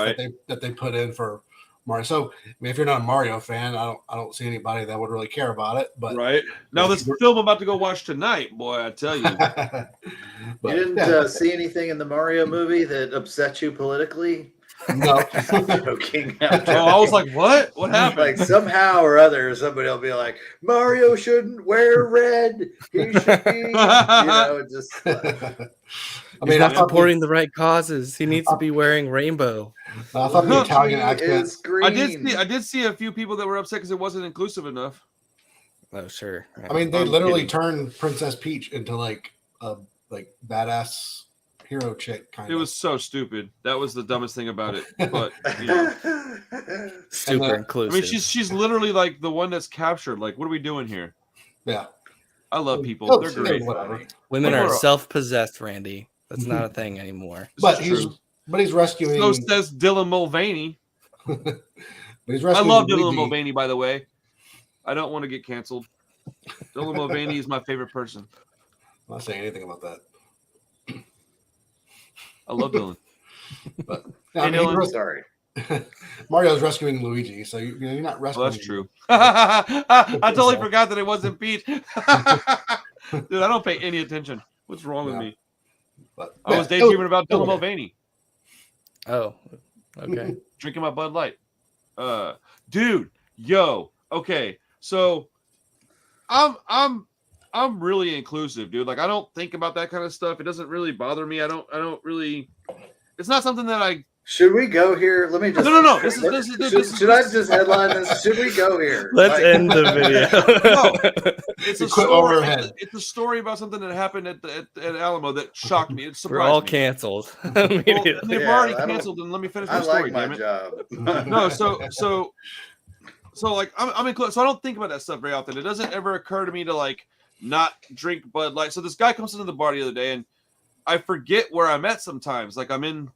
that they put in for Mario. So, if you're not a Mario fan, I don't see anybody that would really care about it. But now, this film I'm about to go watch tonight, boy, I tell you. You didn't see anything in the Mario movie that upset you politically? No. Joking. I was like, what? What happened? Like, somehow or other, somebody will be like, Mario shouldn't wear red. He should be, just. He's not supporting the right causes. He needs to be wearing rainbow. I thought the Italian accent is green. I did see a few people that were upset because it wasn't inclusive enough. Oh, sure. They literally turned Princess Peach into like a badass hero chick kind of. It was so stupid. That was the dumbest thing about it. But super inclusive. She's literally like the one that's captured. Like, what are we doing here? Yeah. I love people. They're great. Women are self-possessed, Randy. That's not a thing anymore. But he's rescuing. So says Dylan Mulvaney. But he's rescuing. I love Dylan Mulvaney, by the way. I don't want to get canceled. Dylan Mulvaney is my favorite person. I'm not saying anything about that. I love Dylan. But Dylan, sorry. Mario's rescuing Luigi, so you're not rescuing. Well, that's true. I totally forgot that it wasn't Peach. Dude, I don't pay any attention. What's wrong with me? But, I was daydreaming about Dylan Mulvaney. Oh, okay. Drinking my Bud Light. Dude, okay. So I'm really inclusive, dude. Like, I don't think about that kind of stuff. It doesn't really bother me. I don't really. It's not something that I. Should we go here? Let me just. No. Should I just headline this? Should we go here? Let's end the video. No, it's a story. It's a story about something that happened at Alamo that shocked me. It surprised me. We're all canceled. Well, they've already canceled, and let me finish my story. I like my job. No, so like I'm included. So I don't think about that stuff very often. It doesn't ever occur to me to like not drink Bud Light. So this guy comes into the bar the other day, and I forget where I'm at sometimes. Like, I'm in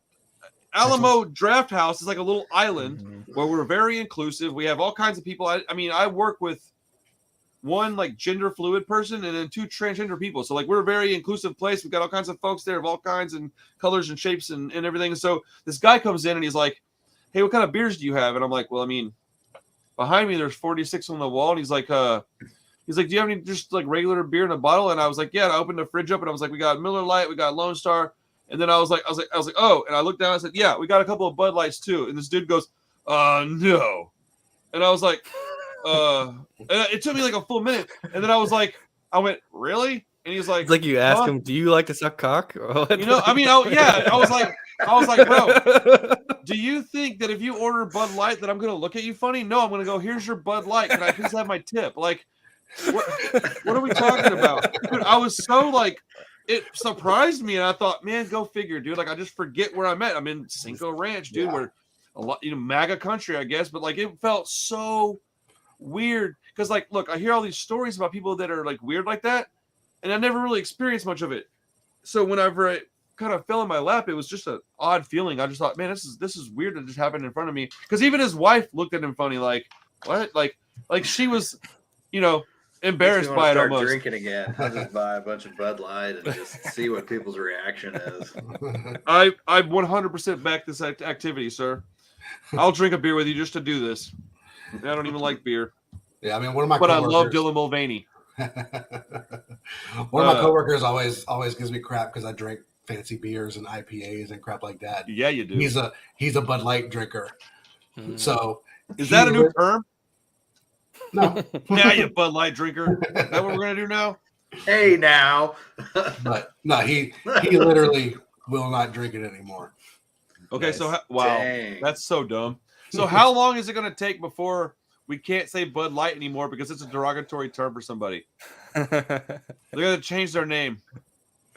Alamo Draft House is like a little island where we're very inclusive. We have all kinds of people. I work with one like gender fluid person and then 2 transgender people. So like we're a very inclusive place. We've got all kinds of folks there of all kinds and colors and shapes and everything. So this guy comes in and he's like, "Hey, what kind of beers do you have?" And I'm like, "Well, I mean, behind me there's 46 on the wall." And he's like, "Do you have any just like regular beer in a bottle?" And I was like, "Yeah." And I opened the fridge up and I was like, "We got Miller Lite, we got Lone Star." And then I was like, "Oh," and I looked down and I said, "Yeah, we got a couple of Bud Lights too." And this dude goes, "No." And I was like, and it took me like a full minute. And then I went, "Really?" And he's like, it's like you ask him, "Do you like to suck cock?" You know, I mean, I was like, "Bro, do you think that if you order Bud Light that I'm going to look at you funny?" No, I'm going to go, "Here's your Bud Light. Can I please have my tip?" Like, what are we talking about? Dude, I was so like, it surprised me. And I thought, man, go figure, dude. Like, I just forget where I'm at. I'm in Cinco Ranch, dude. We're a lot, MAGA country, I guess. But like, it felt so weird. Because like, look, I hear all these stories about people that are like weird like that. And I never really experienced much of it. So whenever it kind of fell in my lap, it was just an odd feeling. I just thought, man, this is weird that just happened in front of me. Because even his wife looked at him funny, like, what? Like she was, embarrassed by it almost. Drinking again. I'll just buy a bunch of Bud Light and just see what people's reaction is. I 100% back this activity, sir. I'll drink a beer with you just to do this. I don't even like beer. Yeah, I mean, one of my but I love Dylan Mulvaney. One of my coworkers always gives me crap because I drink fancy beers and IPAs and crap like that. Yeah, you do. He's a Bud Light drinker. So is that a new term? No. Yeah, you Bud Light drinker. Is that what we're gonna do now? Hey, now. But no, he literally will not drink it anymore. Okay, nice. So wow, dang. That's so dumb. So how long is it gonna take before we can't say Bud Light anymore because it's a derogatory term for somebody? They're gonna change their name.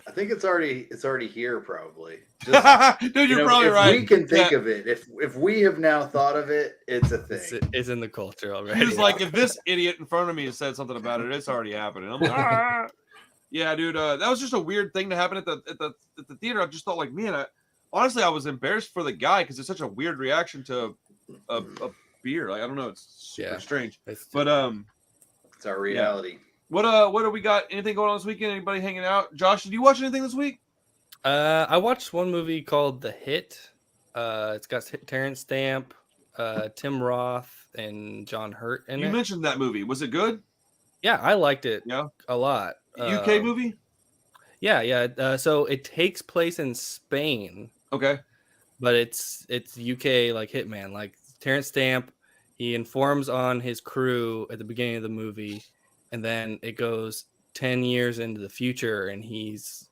I think it's already here, probably. Dude, you're probably right. We can think of it. If we have now thought of it, it's a thing. It's in the culture already. He's like, if this idiot in front of me has said something about it, it's already happening. I'm like, yeah, dude. That was just a weird thing to happen at the theater. I just thought, like, man, honestly, I was embarrassed for the guy because it's such a weird reaction to a beer. Like, I don't know, it's super strange. But it's our reality. Yeah. What do we got? Anything going on this weekend? Anybody hanging out? Josh, did you watch anything this week? I watched one movie called The Hit. It's got Terrence Stamp, Tim Roth, and John Hurt in it. You mentioned that movie. Was it good? Yeah, I liked it. A lot. UK movie? Yeah. So it takes place in Spain. Okay. But it's UK like Hitman. Like Terrence Stamp, he informs on his crew at the beginning of the movie. And then it goes 10 years into the future, and he's,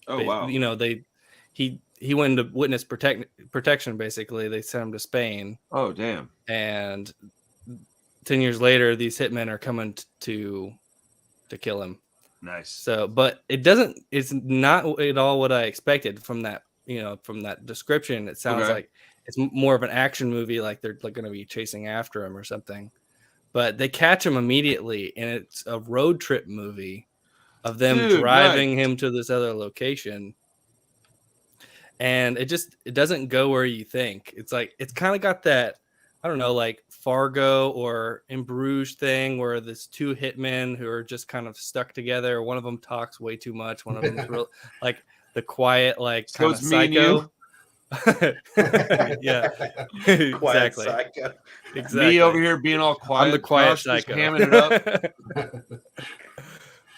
wow. He went into witness protection. Basically, they sent him to Spain. Oh, damn! And 10 years later, these hitmen are coming to kill him. Nice. So, but it's not at all what I expected from that. From that description, it sounds like it's more of an action movie, like they're like going to be chasing after him or something. But they catch him immediately, and it's a road trip movie of them driving him to this other location. And it doesn't go where you think. It's like, it's kind of got that, I don't know, like Fargo or In Bruges thing where there's 2 hitmen who are just kind of stuck together. One of them talks way too much. One of them is real, like the quiet, like kind of psycho. Yeah, exactly. Psycho. Exactly. Me over here being all quiet. I'm the quiet psycho. Hamming it up.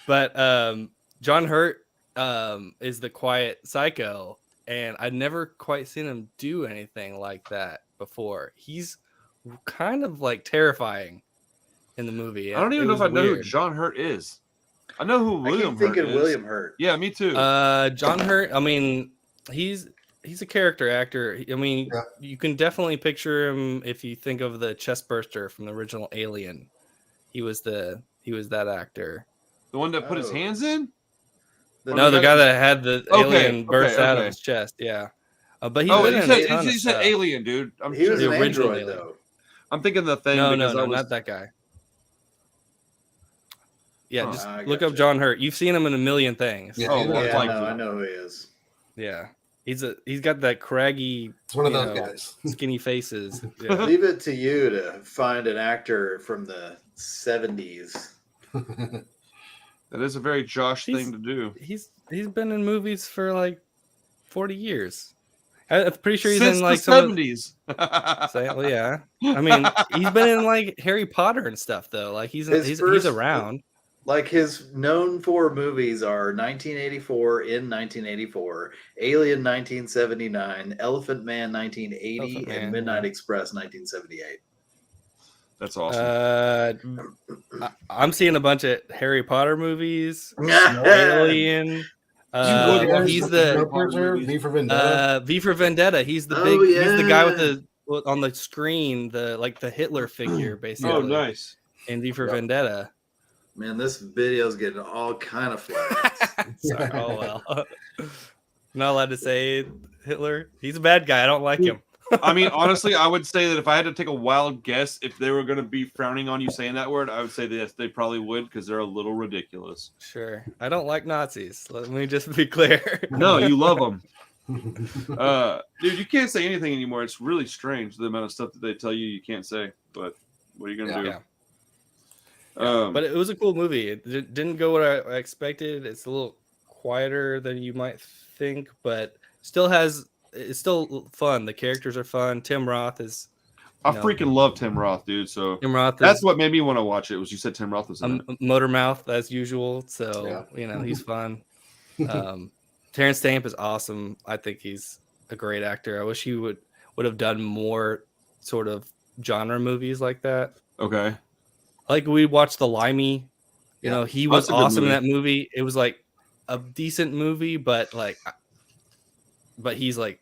But John Hurt is the quiet psycho, and I'd never quite seen him do anything like that before. He's kind of like terrifying in the movie. I don't even know if I know who John Hurt is. I know who William Hurt is. William Hurt. Yeah, me too. John Hurt, I mean, he's a character actor. I mean, you can definitely picture him if you think of the chest burster from the original Alien. He was that actor. The one that put his hands in? The guy that had the alien burst out of his chest. Yeah. But you said Alien, dude. He was the original Alien, though. I'm thinking the thing. No, not that guy. Yeah, just look up John Hurt. You've seen him in a million things. Yeah, I know who he is. Yeah. He's got that craggy, it's one of those guys, skinny faces. Yeah. Leave it to you to find an actor from the 70s That is a very Josh thing to do. He's been in movies for like 40 years. I'm pretty sure he's Since in like the some 70s. Well, yeah. I mean, he's been in like Harry Potter and stuff though. Like he's around. Like his known for movies are 1984 in 1984, Alien 1979, Elephant Man 1980, and Midnight Express 1978. That's awesome. I'm seeing a bunch of Harry Potter movies. Alien. He's the V for Vendetta. V for Vendetta. He's the big. He's the guy with the on the screen, the Hitler figure, basically. Oh, nice. In V for Vendetta. Man, this video's getting all kind of flags. Sorry. Oh well. I'm not allowed to say Hitler. He's a bad guy. I don't like him. I mean, honestly, I would say that if I had to take a wild guess, if they were going to be frowning on you saying that word, I would say that yes, they probably would because they're a little ridiculous. Sure. I don't like Nazis. Let me just be clear. No, you love them. Dude, you can't say anything anymore. It's really strange, the amount of stuff that they tell you can't say. But what are you going to do? Yeah. But it was a cool movie. It didn't go what I expected. It's a little quieter than you might think, but it's still fun. The characters are fun. Tim Roth is. I freaking love Tim Roth, dude. So Tim Roth. That's what made me want to watch it. Was you said Tim Roth was in it. Motor Mouth as usual. So he's fun. Terrence Stamp is awesome. I think he's a great actor. I wish he would have done more sort of genre movies like that. Okay. Like we watched The Limey. He was awesome in that movie. It was like a decent movie, but he's like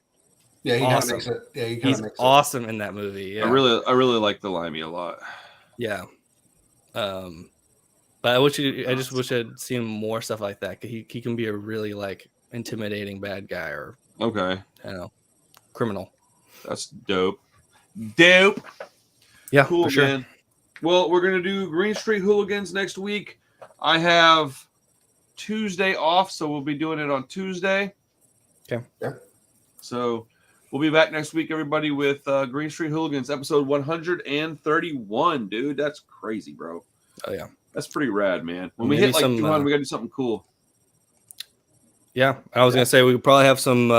awesome. He's awesome in that movie. Yeah. I really like The Limey a lot. Yeah. But I just wish I'd seen more stuff like that. He can be a really like intimidating bad guy or criminal. That's dope. Yeah, cool, for sure. Man. Well, we're gonna do Green Street Hooligans next week. I have Tuesday off, so we'll be doing it on Tuesday. Okay. Yeah. So we'll be back next week, everybody, with Green Street Hooligans, episode 131. Dude, that's crazy, bro. Oh yeah, that's pretty rad, man. When we hit like 200, we gotta do something cool. Yeah, I was gonna say we could probably have some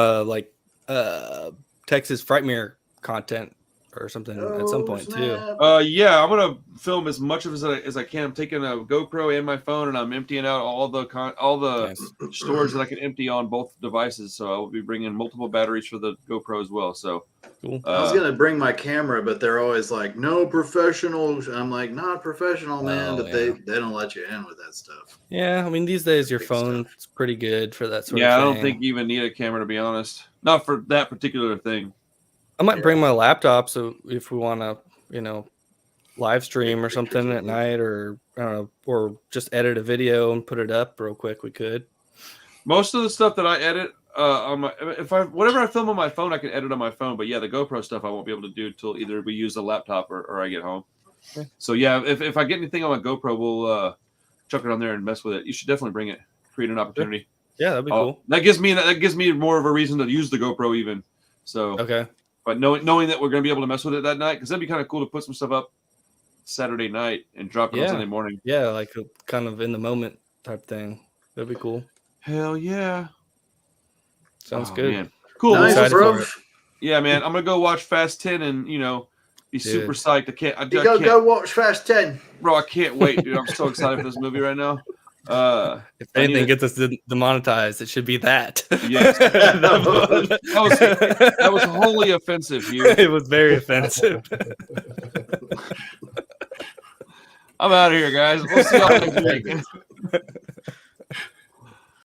Texas Frightmare content or something at some point too. Yeah, I'm gonna film as much of it as I can. I'm taking a GoPro and my phone, and I'm emptying out all the storage that I can empty on both devices. So I will be bringing multiple batteries for the GoPro as well. So cool. I was gonna bring my camera, but they're always like, "No professionals." I'm like, "Not professional, man," but they don't let you in with that stuff. Yeah, I mean these days your phone's pretty good for that sort of thing. Yeah, I don't think you even need a camera, to be honest. Not for that particular thing. I might bring my laptop, so if we want to, live stream or something at night, or I don't know, or just edit a video and put it up real quick, we could. Most of the stuff that I edit, whatever I film on my phone, I can edit on my phone. But yeah, the GoPro stuff I won't be able to do till either we use the laptop or I get home. Okay. So yeah, if I get anything on my GoPro, we'll chuck it on there and mess with it. You should definitely bring it, create an opportunity. Yeah, that'd be cool. That gives me more of a reason to use the GoPro even. So okay. But knowing that we're going to be able to mess with it that night, because that'd be kind of cool to put some stuff up Saturday night and drop it on Sunday morning. Yeah, like a kind of in the moment type thing. That'd be cool. Hell yeah. Sounds good. Man. Cool. Nice, bro. Yeah, man. I'm going to go watch Fast 10 and, be super psyched. Go watch Fast 10. Bro, I can't wait, dude. I'm so excited for this movie right now. If anything gets us demonetized, it should be that. Yes. that was wholly offensive, Hugh. It was very offensive. I'm out of here, guys. We'll see y'all next week.